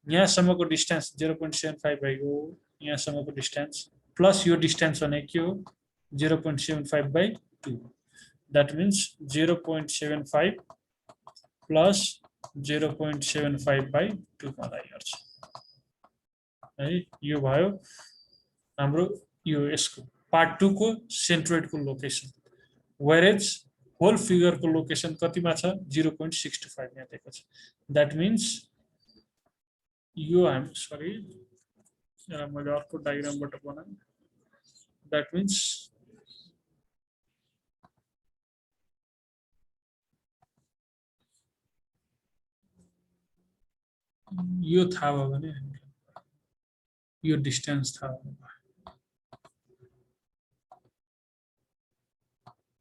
यहाँसम्मको डिस्टेन्स 0.75 भएको यहाँसम्मको डिस्टेन्स प्लस यो डिस्टेन्स भनेको के हो 0.75 by 2 that means 0.75 plus 0.75 by 2 मा लागिहर्छ है। यो भयो हाम्रो यो यसको पार्ट 2 को सेन्ट्रोइडको लोकेसन, whereas होल फिगरको लोकेसन कतिमा छ 0.65 यहाँ दिएको छ। दैट मीन्स यो हामी सरी मैले अर्को डायग्रामबाट बनाएँ। दैट मीन्स यो थाहा भयो भने यो डिस्टेन्स थाहा भयो,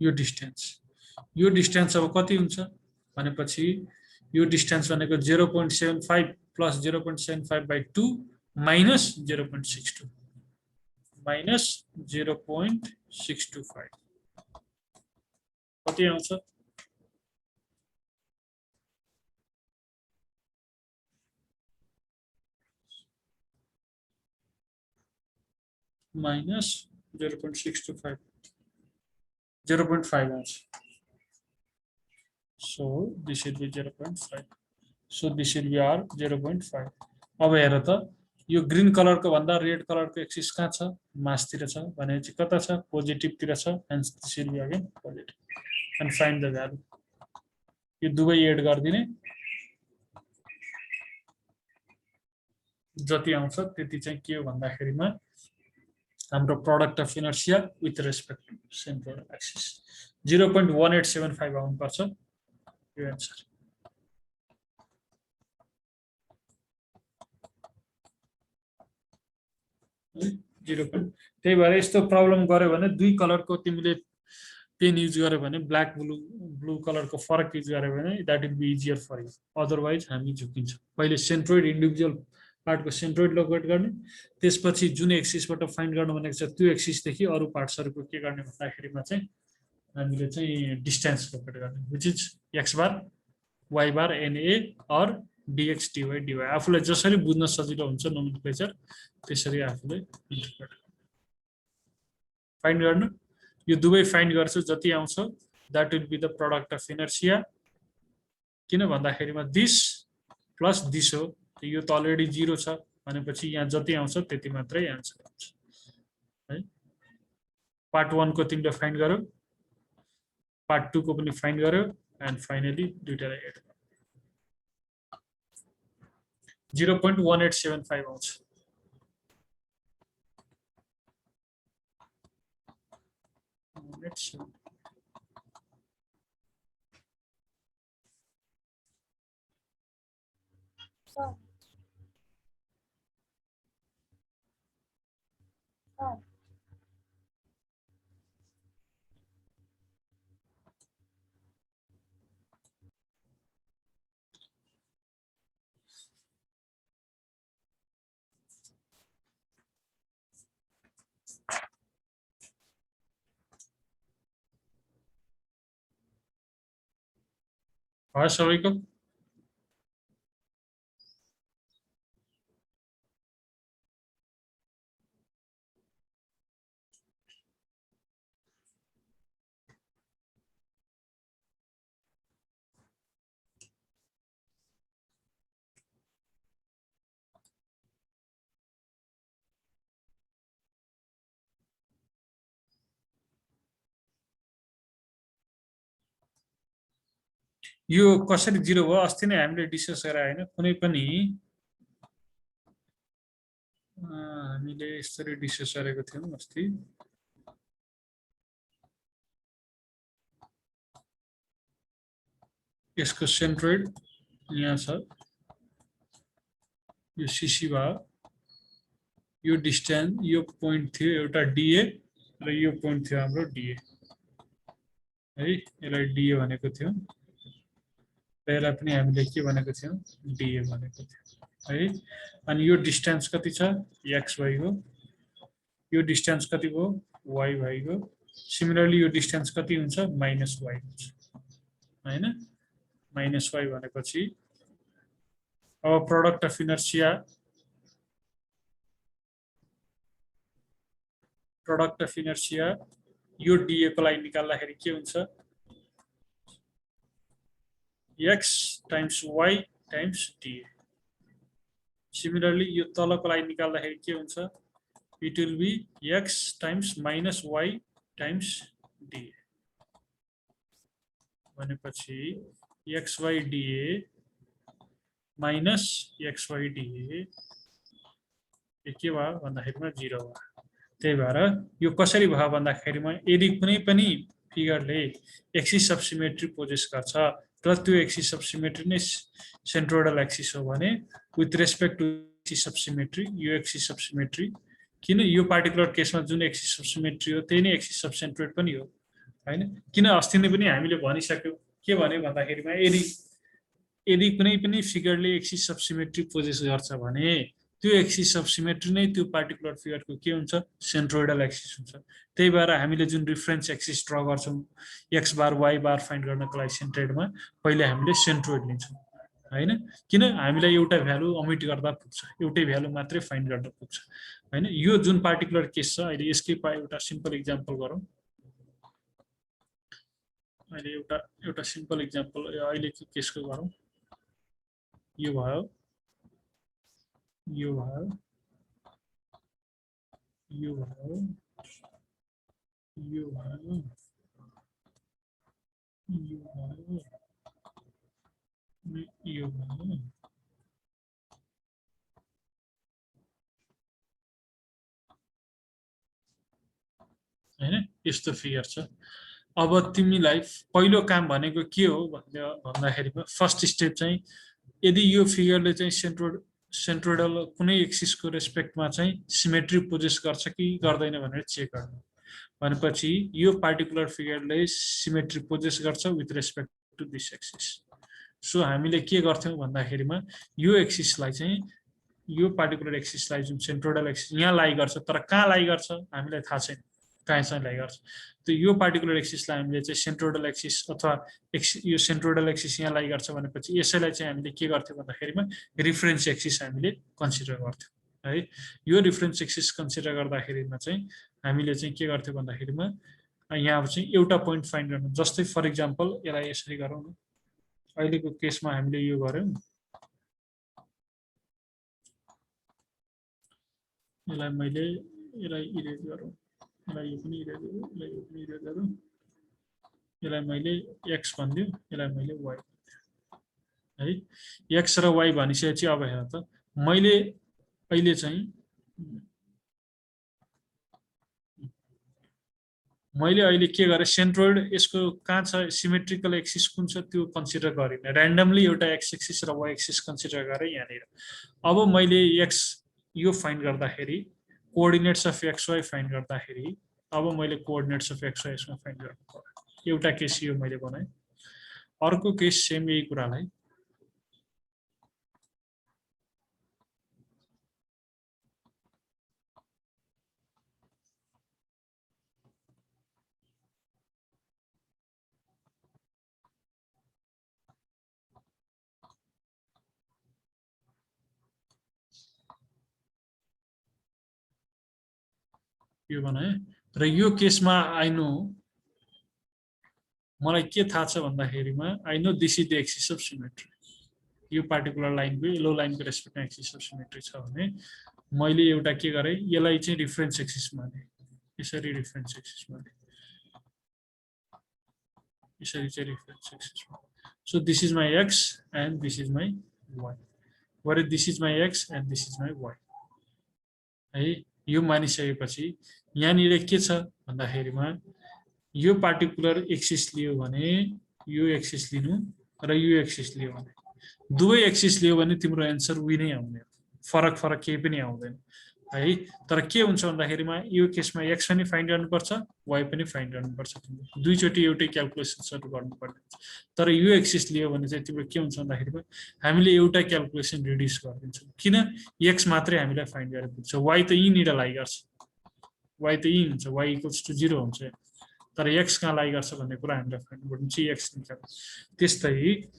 यो डिस्टेन्स अब कति हुन्छ भनेपछि यो डिस्टेन्स भनेको 0.75 प्लस 0.75 by 2 माइनस 0.62 माइनस 0.625 कति आउँछ माइनस 0.625 0.5 आउँछ। So this should be 0.5. So this should be R 0.5. अब हेर त यो ग्रीन कलर को भन्दा रेड कलर को एक्सिस कहाँ छ मासतिर छ भनेपछि कता छ पोजिटिभ तिर छ hence this should be again positive and find the value. यो दुवै एड गर्दिने जति आउँछ त्यति चाहिँ के हो भन्दाखेरिमा हाम्रो product of inertia with respect to central axis 0.1875 आउनु पर्छ यो आन्सर। त्यही भएर यस्तो प्रब्लम गर्यो भने दुई कलरको तिमीले पेन युज गर्यो भने ब्ल्याक ब्लू कलरको फरक युज गर्यो भने that will be easier for you. Otherwise हामी झुकिन्छौँ। पहिले सेन्ट्रोइड इन्डिभिजुअल पार्टको सेन्ट्रोइड लोकेट गर्ने, त्यसपछि जुन एक्सिसबाट फाइन्ड गर्नु भनेको छ त्यो एक्सिसदेखि अरू पार्ट्सहरूको के गर्ने भन्दाखेरिमा चाहिँ हामीले चाहिँ डिस्टेन्स लोकेट गर्ने which is x bar y bar NA or dx dy dy. आफूलाई जसरी बुझ्न सजिलो हुन्छ नोमेनक्लेचर त्यसरी आफूले इन्टरप्रेट फाइन्ड गर्नु। यो दुवै फाइन्ड गर्छु जति आउँछ that will be the product of inertia. किन भन्दाखेरिमा दिस प्लस दिस हो, यो त अलरेडी 0 छ भनेपछि यहाँ जति आउँछ त्यति मात्रै आन्सर आउँछ है। पार्ट 1 को तिमीले फाइन्ड गर्यो, पार्ट 2 को पनि फाइन्ड गर्यो एन्ड फाइनली दुईटालाई एड गर्यो 0.1875 आउँछ। भयो सबैको? यो कसरी 0 भयो? अस्ति नै हामीले डिस्कस गरे हैन? कुनै पनि हामीले यसरी डिस्कस गरेको थियौं अस्ति। यसको सेन्ट्रोइड यहाँ छ, यो सीसी भयो, यो डिस्टेन्स यो पोइन्ट थियो एउटा डीए र यो पोइन्ट थियो हाम्रो डीए है। यसलाई डीए भनेको थियौं, यसलाई पनि हामीले के भनेको थियौं डीए भनेको थियौं है। अनि यो डिस्टेन्स कति छ एक्स वाई हो, यो डिस्टेन्स कति भयो वाई वाई हो। सिमिलरली यो डिस्टेन्स कति हुन्छ माइनस वाई हुन्छ हैन। माइनस वाई भनेपछि अब product of inertia, product of inertia यो डीए को लागि निकाल्दाखेरि के हुन्छ x times y times dA. Similarly, यो तलको लागि निकाल्दाखेरि के हुन्छ? It will be x times minus y times dA. भनेपछि xy dA minus xy dA के भयो भन्दाखेरिमा 0 भयो। त्यही भएर यो कसरी भयो भन्दाखेरिमा यदि कुनै पनि फिगरले एक्सिस अफ सिमेट्री पोजेस गर्छ र त्यो एक्सिस अफ सिमेट्री नै सेन्ट्रोइडल एक्सिस हो भने with respect to axis of symmetry यो एक्सिस अफ सिमेट्री किन यो पार्टिकुलर केसमा जुन एक्सिस अफ सिमेट्री हो त्यही नै एक्सिस अफ सेन्ट्रोइड पनि हो हैन। किन अस्ति नै पनि हामीले भनिसक्यौ के भने भन्दाखेरिमा यदि यदि कुनै पनि फिगरले एक्सिस अफ सिमेट्री पोजेस गर्छ भने त्यो एक्सिस अफ सिमेट्री नै त्यो पार्टिकुलर फिगरको के हुन्छ सेन्ट्रोइडल एक्सिस हुन्छ। त्यही भएर हामीले जुन रिफरेन्स एक्सिस ड्रा गर्छौं एक्स बार वाई बार फाइन्ड गर्नको लागि सेन्ट्रोइडमा पहिले हामीले सेन्ट्रोइड लिन्छौं हैन। किन हामीलाई एउटा भ्यालु अमिट गर्दा पुग्छ, एउटै भ्यालु मात्रै फाइन्ड गर्दा पुग्छ हैन। यो जुन पार्टिकुलर केस छ अहिले यसकै एउटा सिम्पल एक्जाम्पल गरौँ। अहिले एउटा सिम्पल एक्जाम्पल अहिलेको केसको गरौँ। यो भयो यो भयो यो भयो यो भयो यो भयो यो भयो हैन। यस्तो फिगर छ। अब तिमीलाई पहिलो काम भनेको के हो भन्दाखेरिमा फर्स्ट स्टेप चाहिँ यदि यो फिगरले चाहिँ सेन्ट्रोइडल कुनै एक्सिसको रेस्पेक्टमा चाहिँ सिमेट्री पोजेस गर्छ कि गर्दैन भनेर चेक गर्नु। भनेपछि यो पार्टिकुलर फिगरले सिमेट्री पोजेस गर्छ with respect to this axis. So हामीले के गर्थ्यौं भन्दाखेरिमा यो एक्सिसलाई चाहिँ यो पार्टिकुलर एक्सिसलाई जुन सेन्ट्रोइडल एक्सिस यहाँ लाई गर्छ तर कहाँ लाई गर्छ हामीलाई थाहा छैन कहाँ चाहिँ लाई गर्छ। त यो पार्टिकुलर एक्सिसलाई हामीले चाहिँ सेन्ट्रोइडल एक्सिस अथवा यो सेन्ट्रोइडल एक्सिस यहाँ लाई गर्छ भनेपछि यसैलाई चाहिँ हामीले के गर्थ्यौं भन्दाखेरिमा रिफरेन्स एक्सिस हामीले कन्सिडर गर्थ्यौं है। यो रिफरेन्स एक्सिस कन्सिडर गर्दाखेरिमा चाहिँ हामीले चाहिँ के गर्थ्यौं भन्दाखेरिमा यहाँ चाहिँ एउटा पोइन्ट फाइन्ड गर्नु। जस्तै फर एक्जाम्पल यसलाई यसरी गरौँ न। अहिलेको केसमा हामीले यो गर्यौं। यसलाई मैले यसलाई इरेज गरौँ। यसलाई यो पनि इरेज गरौँ। यसलाई यो पनि इरेज गरौँ। यसलाई मैले x भन्दियो, यसलाई मैले y है। x र y भनिसकेपछि अब हेर त मैले अहिले चाहिँ मैले अहिले के गरे सेन्ट्रोइड यसको कहाँ छ सिमेट्रिकल एक्सिस कुन छ त्यो कन्सिडर गरिन। र्यान्डमली एउटा x एक्सिस र y एक्सिस कन्सिडर गरे यहाँनिर। अब मैले x यो फाइन्ड गर्दाखेरि कोअर्डिनेट्स अफ xy फाइन्ड गर्दाखेरि अब मैले कोअर्डिनेट्स अफ xy यसमा फाइन्ड गर्नु पर्यो। एउटा केस यो मैले बनाएँ। अर्को केस सेम यही कुरालाई यो बनाएँ र यो केसमा आई नो मलाई के थाहा छ भन्दाखेरिमा I know this is the axis of symmetry. यो पार्टिकुलर लाइनको येलो लाइनको रेस्पेक्टमा एक्सिस अफ सिमेट्री छ भने मैले एउटा के गरे यसलाई चाहिँ रिफरेन्स एक्सिस माने। यसरी रिफरेन्स एक्सिस माने। यसरी चाहिँ रिफरेन्स एक्सिस माने। So this is my x and this is my y. Where this is my x and this is my y है। यो मानिसकेपछि यहाँनिर के छ भन्दाखेरिमा यो पार्टिकुलर एक्सिस लियो भने यो एक्सिस लिनु र यो एक्सिस लियो भने दुवै एक्सिस लियो भने तिम्रो एन्सर उही नै आउने हो। फरक केही पनि आउँदैन है। तर के हुन्छ भन्दाखेरिमा यो केसमा x पनि फाइन्ड गर्नुपर्छ y पनि फाइन्ड गर्नुपर्छ। दुईचोटि एउटै क्याल्कुलेसन्सहरु गर्नुपर्ने हुन्छ। तर यो एक्सिस लियो भने चाहिँ तिम्रो के हुन्छ भन्दाखेरिमा हामीले एउटा क्याल्कुलेसन रिड्युस गरिदिन्छौँ। किन x मात्रै हामीलाई फाइन्ड गरेर पुग्छ। y त यहीँनिर लाई गर्छ। y त यही हुन्छ। y इक्वल्स टु 0 हुन्छ। तर x कहाँ लाई गर्छ भन्ने कुरा हामीलाई फाइन्ड गर्नु चाहिँ x निकाल्नु। त्यस्तै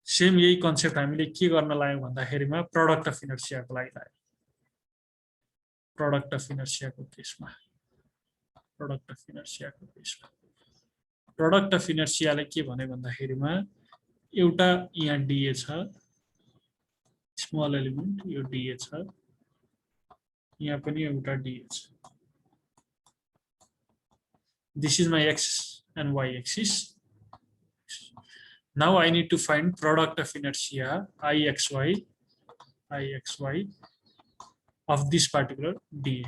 सेम यही कन्सेप्ट हामीले के गर्न लाग्यौं भन्दाखेरिमा प्रोडक्ट अफ इनर्सियाको लागि लाग्यो। प्रोडक्ट अफ इनर्सियाको केसमा प्रोडक्ट अफ इनर्सियाले के भने भन्दाखेरिमा एउटा यहाँ डीए छ, स्मल एलिमेन्ट यो डीए छ, यहाँ पनि एउटा डीए छ. This is my x and y axis. Now I need to find product of inertia ixy of this particular dA.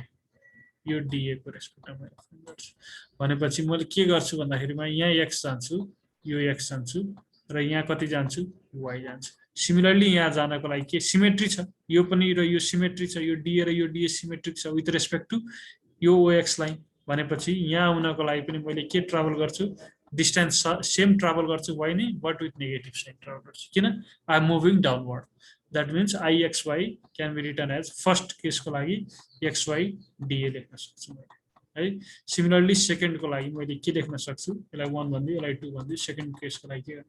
यो dA को रेस्पेक्टमा भनेपछि मैले के गर्छु भन्दाखेरिमा यहाँ x जान्छु, यो x जान्छु र यहाँ कति जान्छु, y जान्छु. सिमिलरली यहाँ जानको लागि के सिमेट्री छ, यो पनि र यो सिमेट्री छ, यो dA र यो dA सिमेट्रिक छ विथ रेस्पेक्ट टु यो OX लाइन. भनेपछि यहाँ आउनको लागि पनि मैले के ट्राभल गर्छु, डिस्टेन्स सेम ट्राभल गर्छु y नै but with negative sign travel गर्छु. किन I am moving downward. That means ixy can be written as first केसको लागि xy dA लेख्न सक्छु मैले है. सिमिलरली सेकेन्डको लागि मैले के लेख्न सक्छु, यसलाई 1 भन्दै यसलाई 2 भन्दै सेकेन्ड केसको लागि के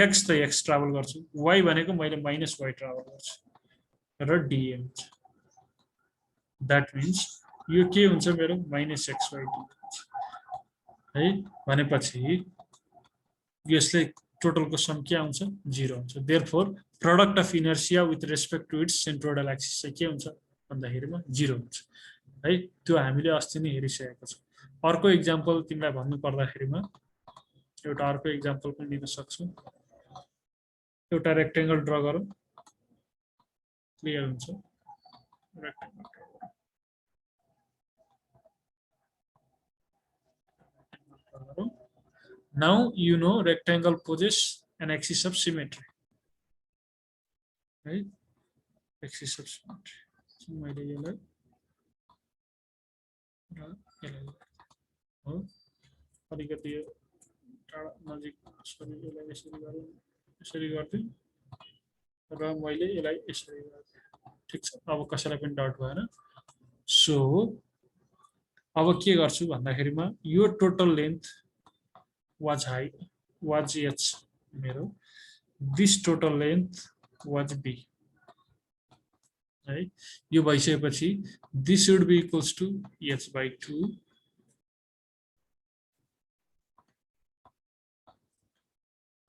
x त x ट्राभल गर्छु, y भनेको मैले माइनस y ट्राभल गर्छु र dA हुन्छ. दैट मीन्स यो के हुन्छ मेरो माइनस xy है. भनेपछि यसले टोटलको सम के आउँछ 0 हुन्छ. Therefore product of inertia with respect to its centroidal axis चाहिँ के हुन्छ भन्दाखेरिमा 0 हुन्छ है. त्यो हामीले अस्ति नै हेरिसकेको छ. अर्को एक्जाम्पल तिमीलाई भन्नु पर्दाखेरिमा एउटा अर्को एक्जाम्पल पनि दिन सक्छु. एउटा रेक्टेंगल ड्रा गरौँ, क्लियर हुन्छ. Rectangle now you know rectangle possess an axis of symmetry, right? Axis of symmetry. So मैले यसलाई हो अलिकति टाढा नजिक यसरी यसलाई यसरी गरौँ, यसरी गर्दिउँ र मैले यसलाई यसरी गर्दिएँ. ठीक छ, अब कसैलाई पनि डाउट भएन. सो अब के गर्छु भन्दाखेरिमा यो total length was high was h मेरो, this total length was b है. यो भइसकेपछि this should be equals to h by 2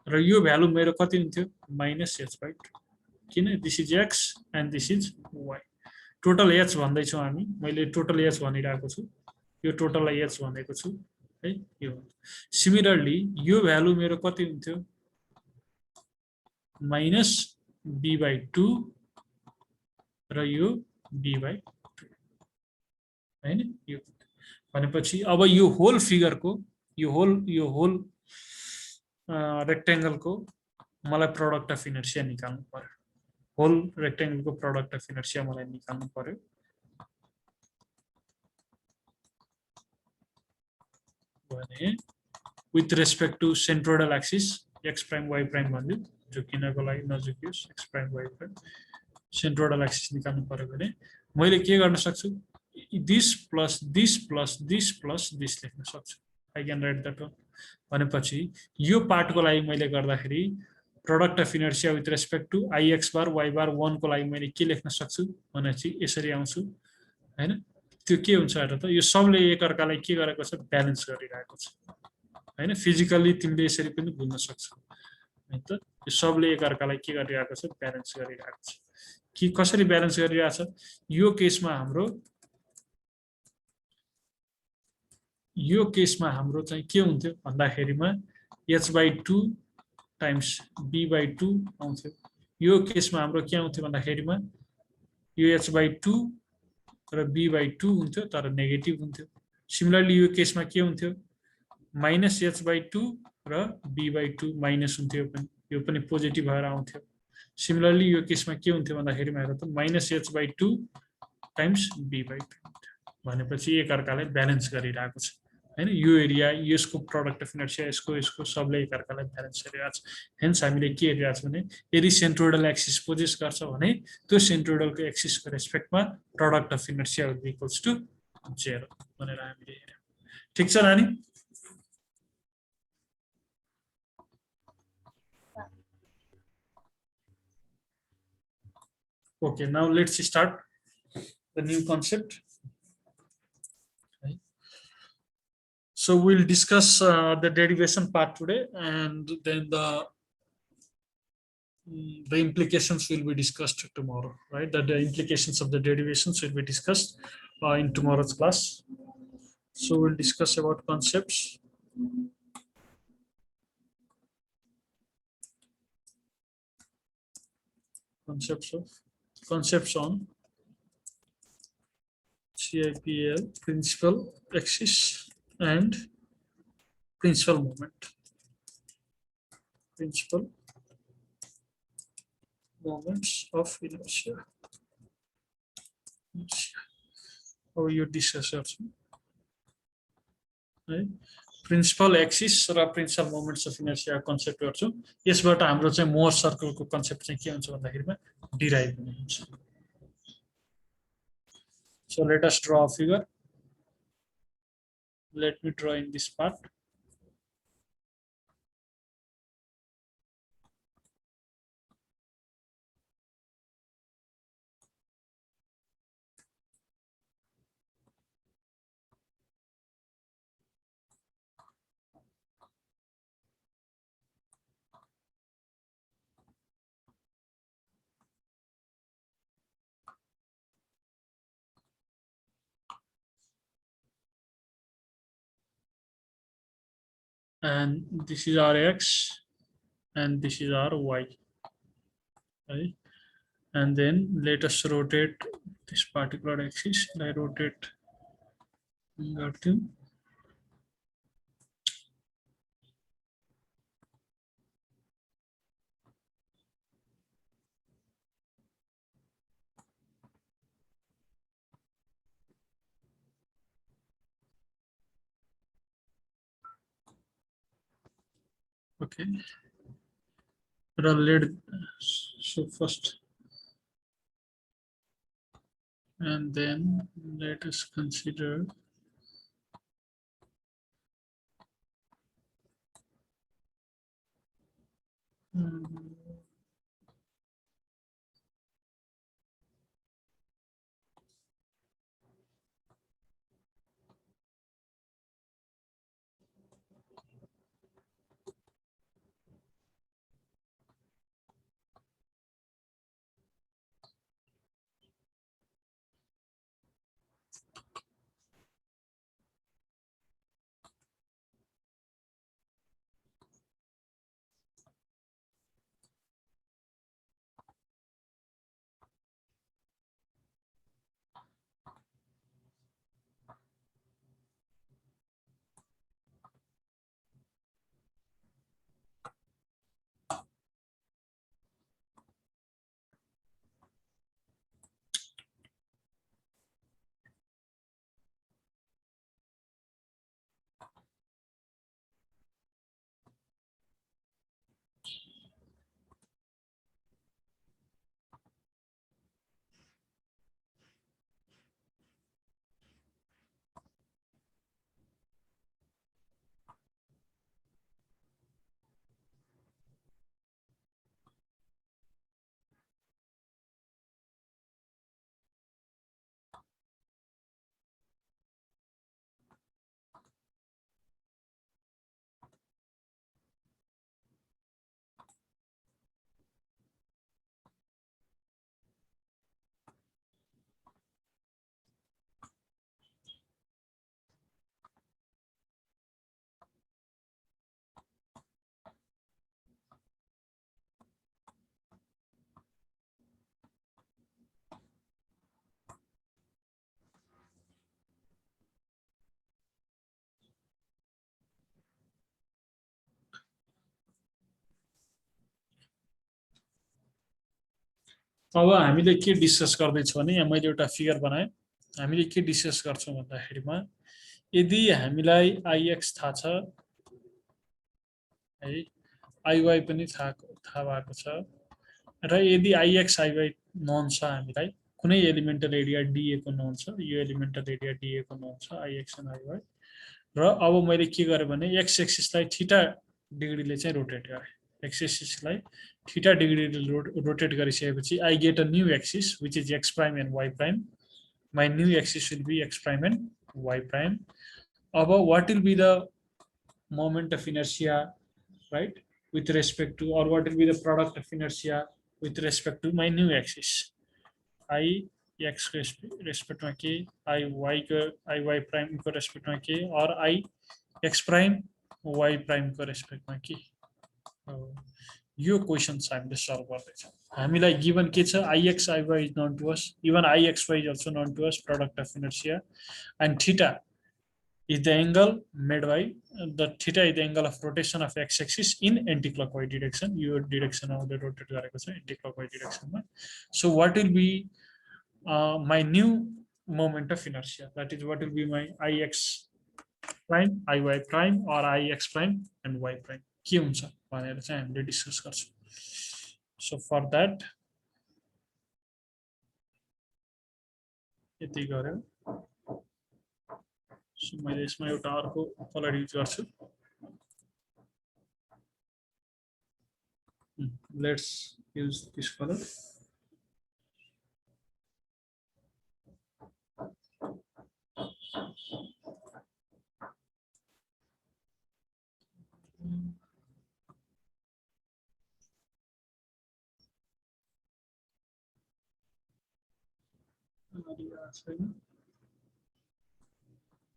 र यो भ्यालु मेरो कति हुन्थ्यो माइनस h by 2. किन this is x and this is y. Total h भन्दै छौं हामी, मैले टोटल h भनिरहेको छु, यो टोटललाई h भनेको छु है. यो सिमिलरली यो भ्यालु मेरो कति हुन्थ्यो माइनस b by 2 र यो b by 2 हैन. यो भनेपछि अब यो होल फिगरको यो होल रेक्टेंगलको मलाई प्रोडक्ट अफ इनर्सिया निकाल्नु पर्यो. होल रेक्टेंगलको प्रोडक्ट अफ इनर्सिया मलाई निकाल्नु पर्यो. भने with respect to centroidal axis x prime y prime भन्दियो, जो किनको लागि नजिकियोस् x prime y prime centroidal axis निकाल्नु पर्यो भने मैले के गर्न सक्छु, this plus this plus this plus this लेख्न सक्छु. I can write that one. भनेपछि यो पार्टको लागि मैले गर्दाखेरि product of inertia with respect to ix bar y bar 1 को लागि मैले के लेख्न सक्छु भनेपछि यसरी आउँछु हैन. त्यो के हुन्छ हेर त, यो सबले एकअर्कालाई के गरेको छ ब्यालेन्स गरिरहेको छ हैन. फिजिकली तिमीले यसरी पनि बुझ्न सक्छौ हैन त. यो सबले एकअर्कालाई के गरिरहेको छ ब्यालेन्स गरिरहेको छ. कि कसरी ब्यालेन्स गरिरहेको छ, यो केसमा हाम्रो चाहिँ के हुन्थ्यो भन्दाखेरिमा h by 2 times b by 2 आउँथ्यो. यो केसमा हाम्रो के आउँथ्यो भन्दाखेरिमा यो h by 2 र b by 2 हुन्थ्यो तर नेगेटिभ हुन्थ्यो. सिमिलरली यो केसमा के हुन्थ्यो माइनस h by 2 र b by 2 माइनस हुन्थ्यो, यो पनि पोजिटिभ भएर आउँथ्यो. सिमिलरली यो केसमा के हुन्थ्यो भन्दाखेरिमा हेर त minus h by 2 times b by 2 भनेपछि एकअर्कालाई ब्यालेन्स गरिरहेको छ हैन. यो एरिया यसको प्रोडक्ट अफ इनर्सिया यसको सबले एकअर्कालाई ब्यालेन्स गरिरहेको छ. हेन्स हामीले के हेरिरहेको छ भने यदि सेन्ट्रोइडल एक्सिस पोजेस गर्छ भने त्यो सेन्ट्रोइडलको एक्सिसको रेस्पेक्टमा product of inertia will be equals to 0 भनेर हामीले हेर्यौं. ठीक छ नानी? Okay, now let's start the new concept. So we'll discuss the derivation part today, and then the implications will be discussed tomorrow, right? That the implications of the derivations will be discussed in tomorrow's class. So we'll discuss about concepts on CIPL, principal axis and principal moments of inertia. How you discuss also, right? Principal axis र principal moments of inertia concept गर्छु। यसबाट हाम्रो चाहिँ more सर्कलको concept चाहिँ के हुन्छ भन्दाखेरिमा derive हुने हुन्छ। So let us draw a figure. Let me draw in this part. And this is our x and this is our y, right? And then let us rotate this particular axis. I rotate okay. So first, and then let us consider अब हामीले के discuss गर्दैछौँ भने यहाँ मैले एउटा figure बनाएँ। हामीले के डिस्कस गर्छौँ भन्दाखेरिमा यदि हामीलाई आइएक्स थाहा छ है, आइवाई पनि थाहा भएको छ र यदि आइएक्स आइवाई नोन छ, हामीलाई कुनै एलिमेन्टल एरिया डिए को नोन छ, यो एलिमेन्टल एरिया डिए को नोन छ आइएक्स एन्ड आइवाई, र अब मैले के गरेँ भने एक्स एक्सिसलाई थीटा डिग्रीले चाहिँ रोटेट गरेँ। एक्स एक्सिसलाई थीटा डिग्रीले रोटेट गरिसकेपछि I get a new axis which is x prime and y prime. My new axis will be x prime and y prime. about what will be the moment of inertia, right, with respect to, or what will be the product of inertia with respect to my new axis. I x respect में के I y prime को respect में के और I x prime y prime को respect में के यो क्वेशन्स हामीले सल्भ गर्दैछौँ हामीलाई गिभन के छ ix iy is known to us, even ixy is also known to us, product of inertia, and theta is the angle made by the theta is the angle of rotation of x-axis in anti-clockwise direction. Your direction of the rotate गरेको छ anti-clockwise direction मा. So what will be my new moment of inertia? That is what will be my ix prime, iy prime, or ix prime and y prime. के हुन्छ भनेर चाहिँ हामीले discuss गर्छौँ. So for that यति गर्यो. So मैले यसमा एउटा अर्को कलर युज गर्छु. Let's use this color.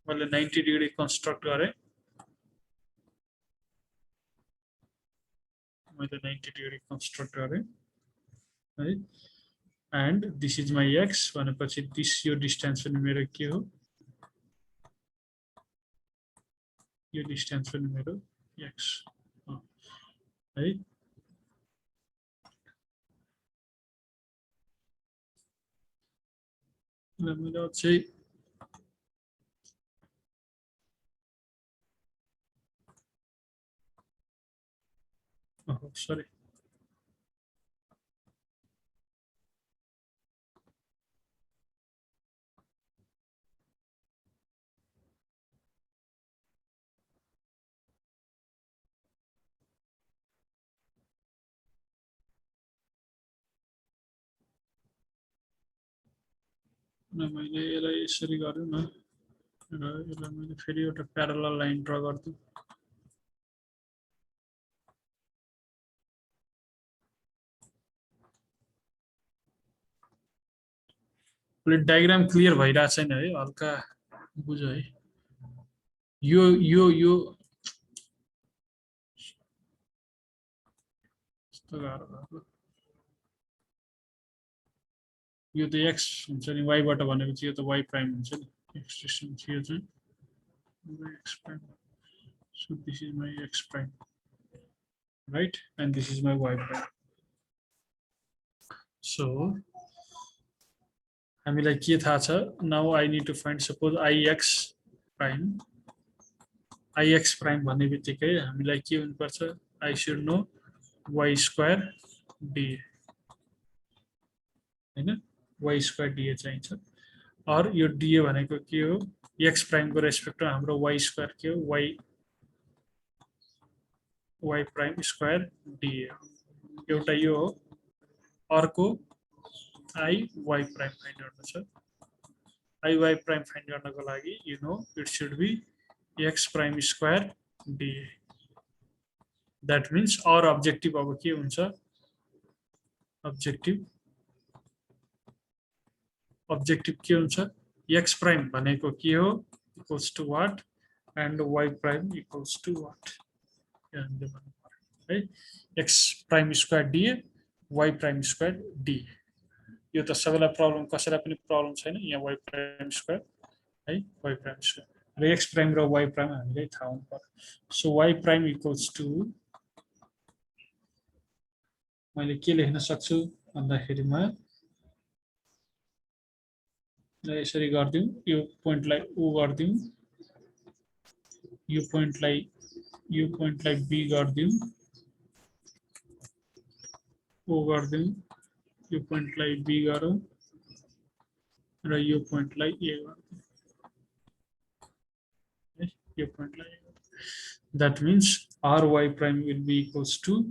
मैले 90 डिग्री कन्स्ट्रक्ट गरेँ. मैले 90 डिग्री कन्स्ट्रक्ट गरेँ है. And this is my x भनेपछि दिस यो डिस्टेन्स पनि मेरो के हो, यो डिस्टेन्स पनि मेरो एक्स है. मेरो चाहिँ सरी मैले यसलाई यसरी गरौँ न र यसलाई मैले फेरि एउटा प्यारलल लाइन ड्र गर्छु. डायग्राम क्लियर भइरहेको छैन है, हल्का बुझ है. यो यो यो यो त एक्स हुन्छ नि, वाइबाट भनेपछि यो त वाइ प्राइम हुन्छ नि. एक्सप्रेसन यो चाहिँ ex prime. So this is my x prime, right, and this is my y prime. So हामीलाई के थाहा छ, now I need to find suppose ix prime भन्ने बित्तिकै हामीलाई के हुनुपर्छ, I should know y square dA हैन, y square dA चाहिन्छ. और यो dA भनेको के हो, x prime को रेस्पेक्टमा हाम्रो y square के हो, y prime square dA. एउटा यो हो, अर्को I y prime फाइन्ड गर्नु छ. I y prime फाइन्ड गर्नको लागि you know it should be x prime square dA. That means our objective अब के हुन्छ, objective के हुन्छ, x prime भनेको के हो, equals to what, and y prime equals to what. है, x prime square dA, y prime square dA. यो त सबैलाई प्रब्लम, कसैलाई पनि प्रब्लम छैन. यहाँ y प्राइम स्क्वायर है, y प्राइम स्क्वायर र x प्राइम र y प्राइम हामीलाई थाहा हुनु पर्यो. So y prime equals to मैले के लेख्न सक्छु भन्दाखेरिमा यसरी गर्दिउँ, यो पोइन्टलाई o गर्दिउँ, यो पोइन्टलाई b गर्दिउँ, o गर्दिउँ, यो पोइन्टलाई b गरौँ र यो पोइन्टलाई a गर्दिउँ. यो पोइन्टलाई, that means ry prime will be equals to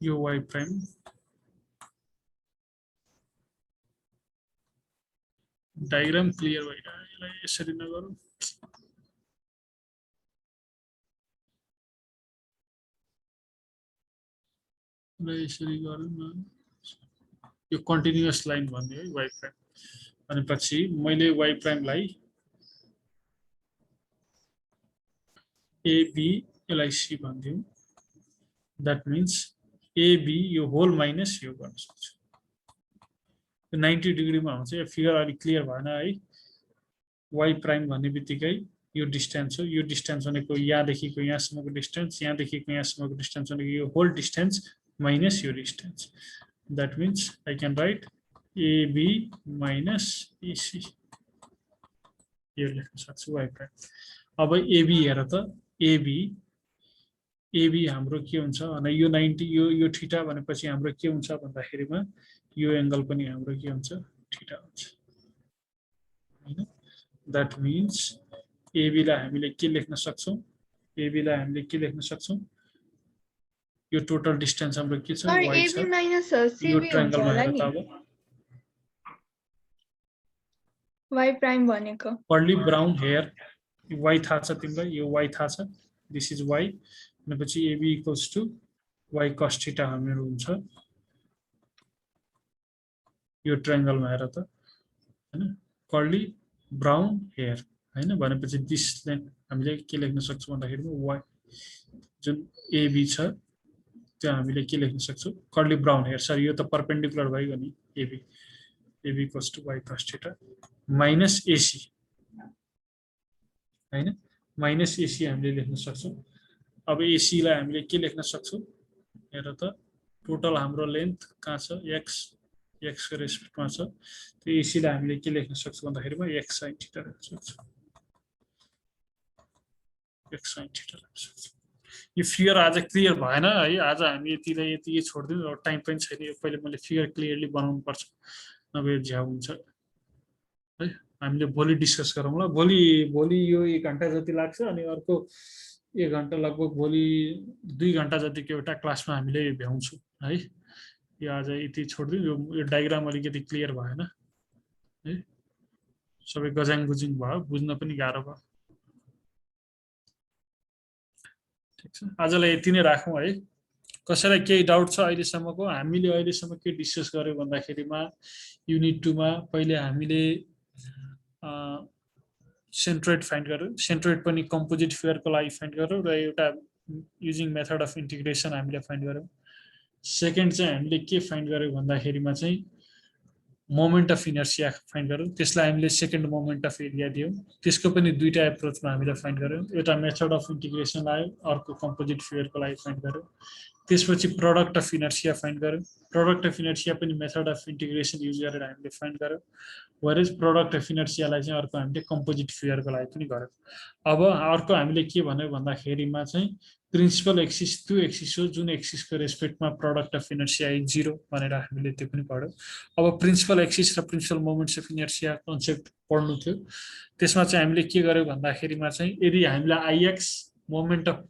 यो y प्राइम डायग्राम क्लियर भएन यसलाई यसरी नगरौँ ल यसरी गरौँ न यो कन्टिन्युअस लाइन भन्ने है y प्राइम भनेपछि मैले y प्राइमलाई AB यसलाई C भन्दियौँ that means AB यो होल माइनस यो गर्न सक्छु 90 डिग्रीमा हुन्छ यो फिगर अलि क्लियर भएन है y प्राइम भन्ने बित्तिकै यो डिस्टेन्स हो यो डिस्टेन्स भनेको यहाँदेखिको यहाँसम्मको डिस्टेन्स यहाँदेखिको यहाँसम्मको डिस्टेन्स भनेको यो होल डिस्टेन्स माइनस यो distance that means I can write AB minus AC यो लेख्न सक्छु y प्राइम अब AB हेर त AB हाम्रो के हुन्छ भने यो 90 यो थीटा भनेपछि हाम्रो के हुन्छ भन्दाखेरिमा यो एंगल पनि हाम्रो के हुन्छ थीटा हुन्छ हैन that means AB लाई हामीले के लेख्न सक्छौं AB लाई हामीले के लेख्न सक्छौं यो टोटल डिस्टेन्स हाम्रो के छ y छ यो ट्रायंगलमा हेर त अब y प्राइम भनेको कर्ली ब्राउन हेयर y थाहा छ तिमीलाई यो y थाहा छ दिस इज y भनेपछि AB equals to y cos theta हाम्रो हुन्छ यो ट्रायंगलमा हेर त हैन कर्ली ब्राउन हेयर हैन भनेपछि दिस लाइन हामीले के लेख्न सक्छौं भन्दाखेरि y जुन AB छ त्यो हामीले के लेख्न सक्छौं कर्ली ब्राउन हेयर सरी यो त परपेन्डिकुलर भयो नि AB equals to y cos theta minus AC हैन माइनस AC हामीले लेख्न सक्छौं अब AC लाई हामीले के लेख्न सक्छौं हेर त टोटल हाम्रो लेन्थ कहाँ छ x को रेस्पेक्टमा छ त्यो AC लाई हामीले के लेख्न सक्छौं भन्दाखेरिमा x sin थीटा लेख्न सक्छौं x sin थीटा लेख्न सक्छौं यो फिगर आज क्लियर भएन है आज हामी यति छोड्दियौ टाइम पनि छैन यो पहिले मैले फिगर क्लियरली बनाउनु पर्छ नभए झ्याउ हुन्छ है हामीले भोलि डिस्कस गरौँ ल भोलि यो 1 घण्टा जति लाग्छ अनि अर्को 1 घण्टा लगभग भोलि 2 घण्टा जतिको एउटा क्लासमा हामीले भ्याउँछौँ है यो आज यति छोड्दियौ यो डायग्राम अलिकति क्लियर भएन है सबै गजाङ गुजिङ भयो बुझ्न पनि गाह्रो भयो ठीक छ आजलाई यति नै राखौं है कसैलाई केही डाउट छ अहिलेसम्मको हामीले अहिलेसम्म के डिस्कस गर्यौ भन्दाखेरिमा युनिट 2 मा पहिले हामीले सेन्ट्रोइड फाइन्ड गर्यौ सेन्ट्रोइड पनि कम्पोजिट फिगरको लागि फाइन्ड गर्यौ र एउटा युजिङ मेथड अफ इन्टिग्रेसन हामीले फाइन्ड गर्यौ सेकेन्ड चाहिँ हामीले के फाइन्ड गर्यौ भन्दाखेरिमा चाहिँ मोमेन्ट अफ इनर्शिया फाइन्ड गर्यौ त्यसलाई हामीले सेकेन्ड मोमेन्ट अफ एरिया दियौ त्यसको पनि दुईटा एप्रोचमा हामीले फाइन्ड गर्यौ एउटा मेथड अफ इन्टिग्रेसन आयो अर्को कम्पोजिट फिगरको लागि फाइन्ड गर्यौ त्यसपछि प्रोडक्ट अफ इनर्शिया फाइन्ड गर्यौ प्रोडक्ट अफ इनर्शिया पनि मेथड अफ इन्टिग्रेसन युज गरेर हामीले फाइन्ड गर्यौ whereas प्रोडक्ट अफ इनर्शियालाई चाहिँ अर्को हामीले कम्पोजिट फिगरको लागि पनि गर्यौ अब अर्को हामीले के भन्यौ भन्दाखेरिमा चाहिँ प्रिन्सिपल एक्सिस त्यो एक्सिस हो जुन एक्सिसको रेस्पेक्टमा प्रोडक्ट अफ इनर्शिया इज 0 भनेर हामीले त्यो पनि पढ्यौ अब प्रिन्सिपल एक्सिस र principal moments of inertia concept पढ्नु थियो त्यसमा चाहिँ हामीले के गर्यौ भन्दाखेरिमा चाहिँ यदि हामीलाई ix moment of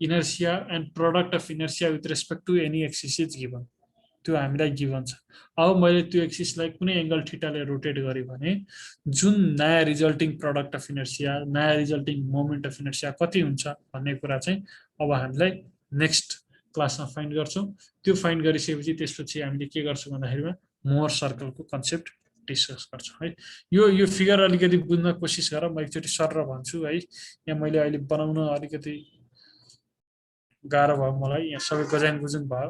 inertia and product of inertia with respect to any axis is given त्यो हामीलाई गिवन छ अब मैले त्यो एक्सिसलाई कुनै एंगल थीटाले रोटेट गरे भने जुन नयाँ रिजल्टिङ प्रोडक्ट अफ इनर्शिया नयाँ रिजल्टिङ मोमेन्ट अफ इनर्शिया कति हुन्छ भन्ने कुरा चाहिँ अब हामीलाई नेक्स्ट क्लासमा फाइन्ड गर्छौं त्यो फाइन्ड गरिसकेपछि त्यसपछि हामीले के गर्छौं भन्दाखेरिमा मोर सर्कलको कन्सेप्ट डिस्कस गर्छौं है यो फिगर अलिकति बुझ्न कोसिस गर म एकचोटी सरर भन्छु है यहाँ मैले अहिले बनाउन अलिकति गाह्रो भयो मलाई यहाँ सबै गजाङ गुजुङ भयो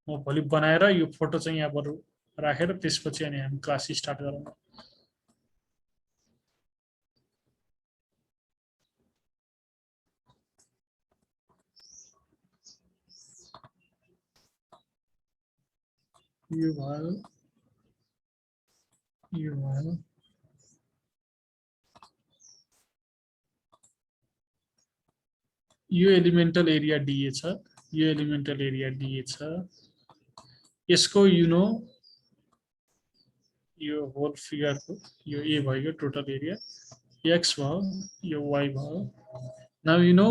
म भोलि बनाएर यो फोटो चाहिँ यहाँ बरु राखेर त्यसपछि अनि हामी क्लास स्टार्ट गरौँ यो भयो यो एलिमेन्टल एरिया DA छ यो एलिमेन्टल एरिया DA छ यसको यो होल फिगरको यो A भयो टोटल एरिया x भयो यो y भयो now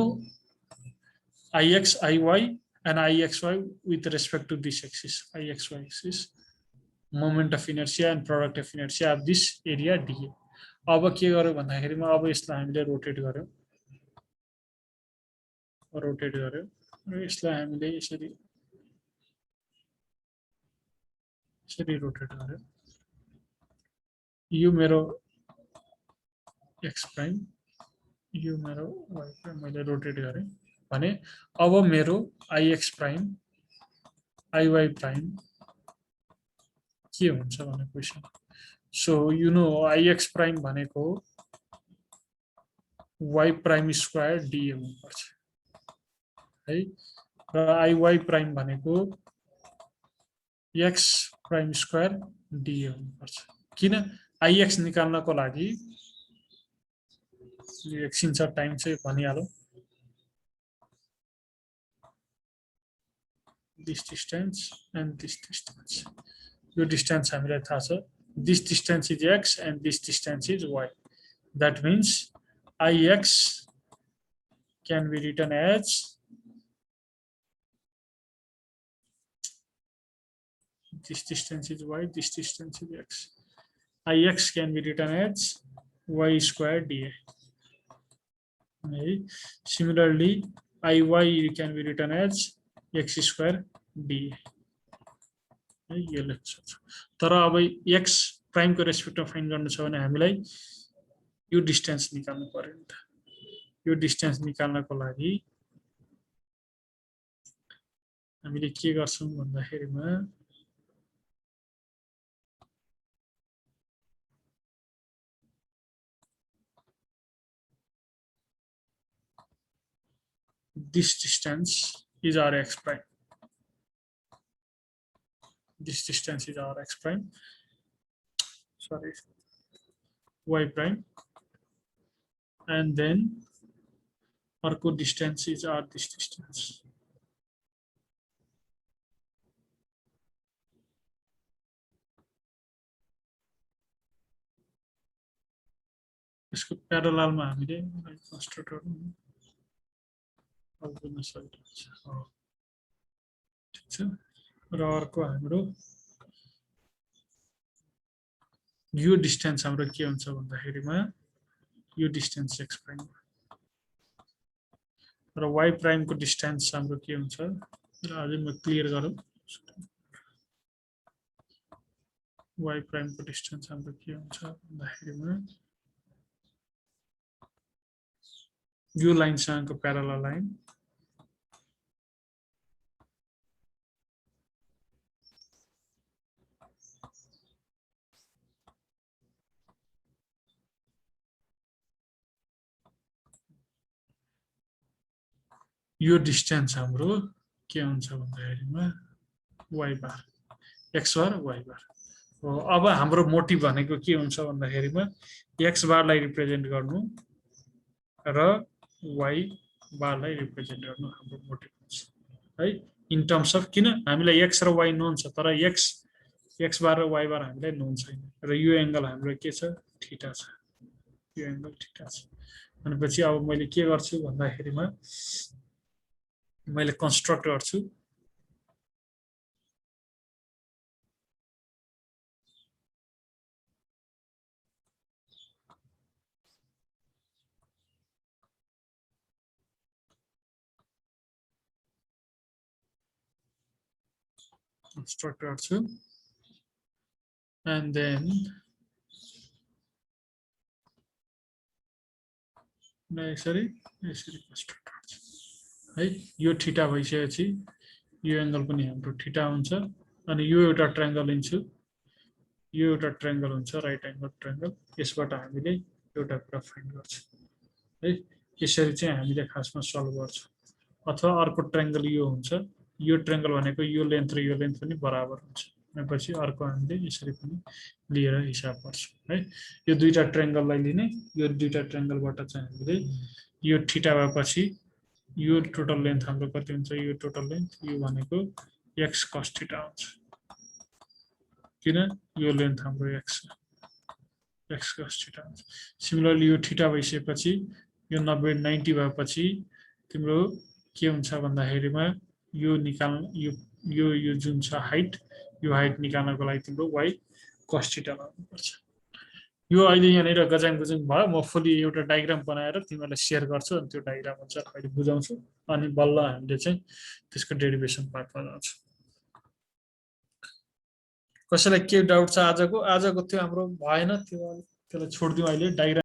ix, iy and ixy with respect to this axis, ixy axis. Moment of inertia and product of inertia of this area dA. अब के गर्यो भन्दाखेरिमा अब यसलाई हामीले रोटेट गर्यो र यसलाई हामीले यसरी रोटेट गर्यो यो मेरो x प्राइम यो मेरो y प्राइम मैले रोटेट गरे भने अब मेरो ix प्राइम iy प्राइम के हुन्छ भन्ने question so you know ix prime भनेको y प्राइम स्क्वायर dA हुनुपर्छ है र iy प्राइम भनेको x प्राइम स्क्वायर dA हुनुपर्छ किन ix निकाल्नको लागि यो एकछिन छ टाइम चाहिँ भनिहालौं this distance and this distance यो distance हामीलाई थाहा छ this distance is x and this distance is y that means ix can be written as this distance is y, this distance is x. Ix can be written as y square dA. Similarly, iy can be written as x square dA. यो लेख्छ तर अब x prime को रेस्पेक्टमा find गर्नु छ भने हामीलाई यो डिस्टेन्स निकाल्नु पर्यो नि त यो डिस्टेन्स निकाल्नको लागि हामीले के गर्छौं भन्दाखेरिमा this distance is our x prime. This distance is our x prime. Sorry, y prime. And then our co-distance is our this distance. यसको प्यारललमा हामीले कन्स्ट्रक्ट गर्नु बुझ्न सकिन्छ ठीक छ र अर्को हाम्रो यो डिस्टेन्स हाम्रो के हुन्छ भन्दाखेरिमा यो डिस्टेन्स x प्राइम र y प्राइम को डिस्टेन्स हाम्रो के हुन्छ र अझै म क्लियर गरौँ y प्राइम को डिस्टेन्स हाम्रो के हुन्छ भन्दाखेरिमा यो लाइनसँगको प्यारलल लाइन यो डिस्टेन्स हाम्रो के हुन्छ भन्दाखेरिमा y बार x बार y बार हो अब हाम्रो मोटिभ भनेको के हुन्छ भन्दाखेरिमा x बारलाई रिप्रेजेन्ट गर्नु र y बारलाई रिप्रेजेन्ट गर्नु हाम्रो मोटिभ हुन्छ है इन टर्म्स अफ किन हामीलाई x र y नोन छ तर x बार र y बार हामीलाई नोन छैन र यो एंगल हाम्रो के छ थीटा छ यो एंगल थीटा छ भनेपछि अब मैले के गर्छु भन्दाखेरिमा मैले कन्स्ट्रक्ट गर्छु and then यसरी कन्स्ट्रक्ट गर्छु है यो थीटा भइसकेपछि यो एंगल पनि हाम्रो थीटा हुन्छ अनि यो एउटा ट्रायंगल लिन्छु यो एउटा ट्रायंगल हुन्छ राइट एंगल ट्रायंगल यसबाट हामीले एउटा कुरा फाइन्ड गर्छौं है यसरी चाहिँ हामीले खासमा सल्भ गर्छौं अथवा अर्को ट्रायंगल यो हुन्छ यो ट्रायंगल भनेको यो लेन्थ र यो लेन्थ पनि बराबर हुन्छ भनेपछि अर्को हामीले यसरी पनि लिएर हिसाब गर्छौं है यो दुईटा ट्रायंगललाई लिने यो दुईटा ट्रायंगलबाट चाहिँ हामीले यो थीटा भएपछि यो टोटल लेन्थ हाम्रो कति हुन्छ यो टोटल लेन्थ यो भनेको x cos थीटा हुन्छ किन यो लेन्थ हाम्रो x cos थीटा हुन्छ सिमिलरली यो थीटा भइसकेपछि यो 90 90 भएपछि तिम्रो के हुन्छ भन्दाखेरिमा यो निकाल्न यो जुन छ हाइट, यो हाइट निकाल्नको लागि तिम्रो y cos थीटा लगाउनुपर्छ। यो अहिले यहाँनिर गजाङ गुजुङ भयो, म फुल्ली एउटा डायग्राम बनाएर तिमीहरूलाई सेयर गर्छु अनि त्यो डायग्राम अनुसार अहिले बुझाउँछु अनि बल्ल हामीले चाहिँ त्यसको डेरिभेसन पार्टमा जान्छौँ। कसैलाई के डाउट छ आजको त्यो हाम्रो भएन, त्यसलाई छोडिदिउँ अहिले डायग्राम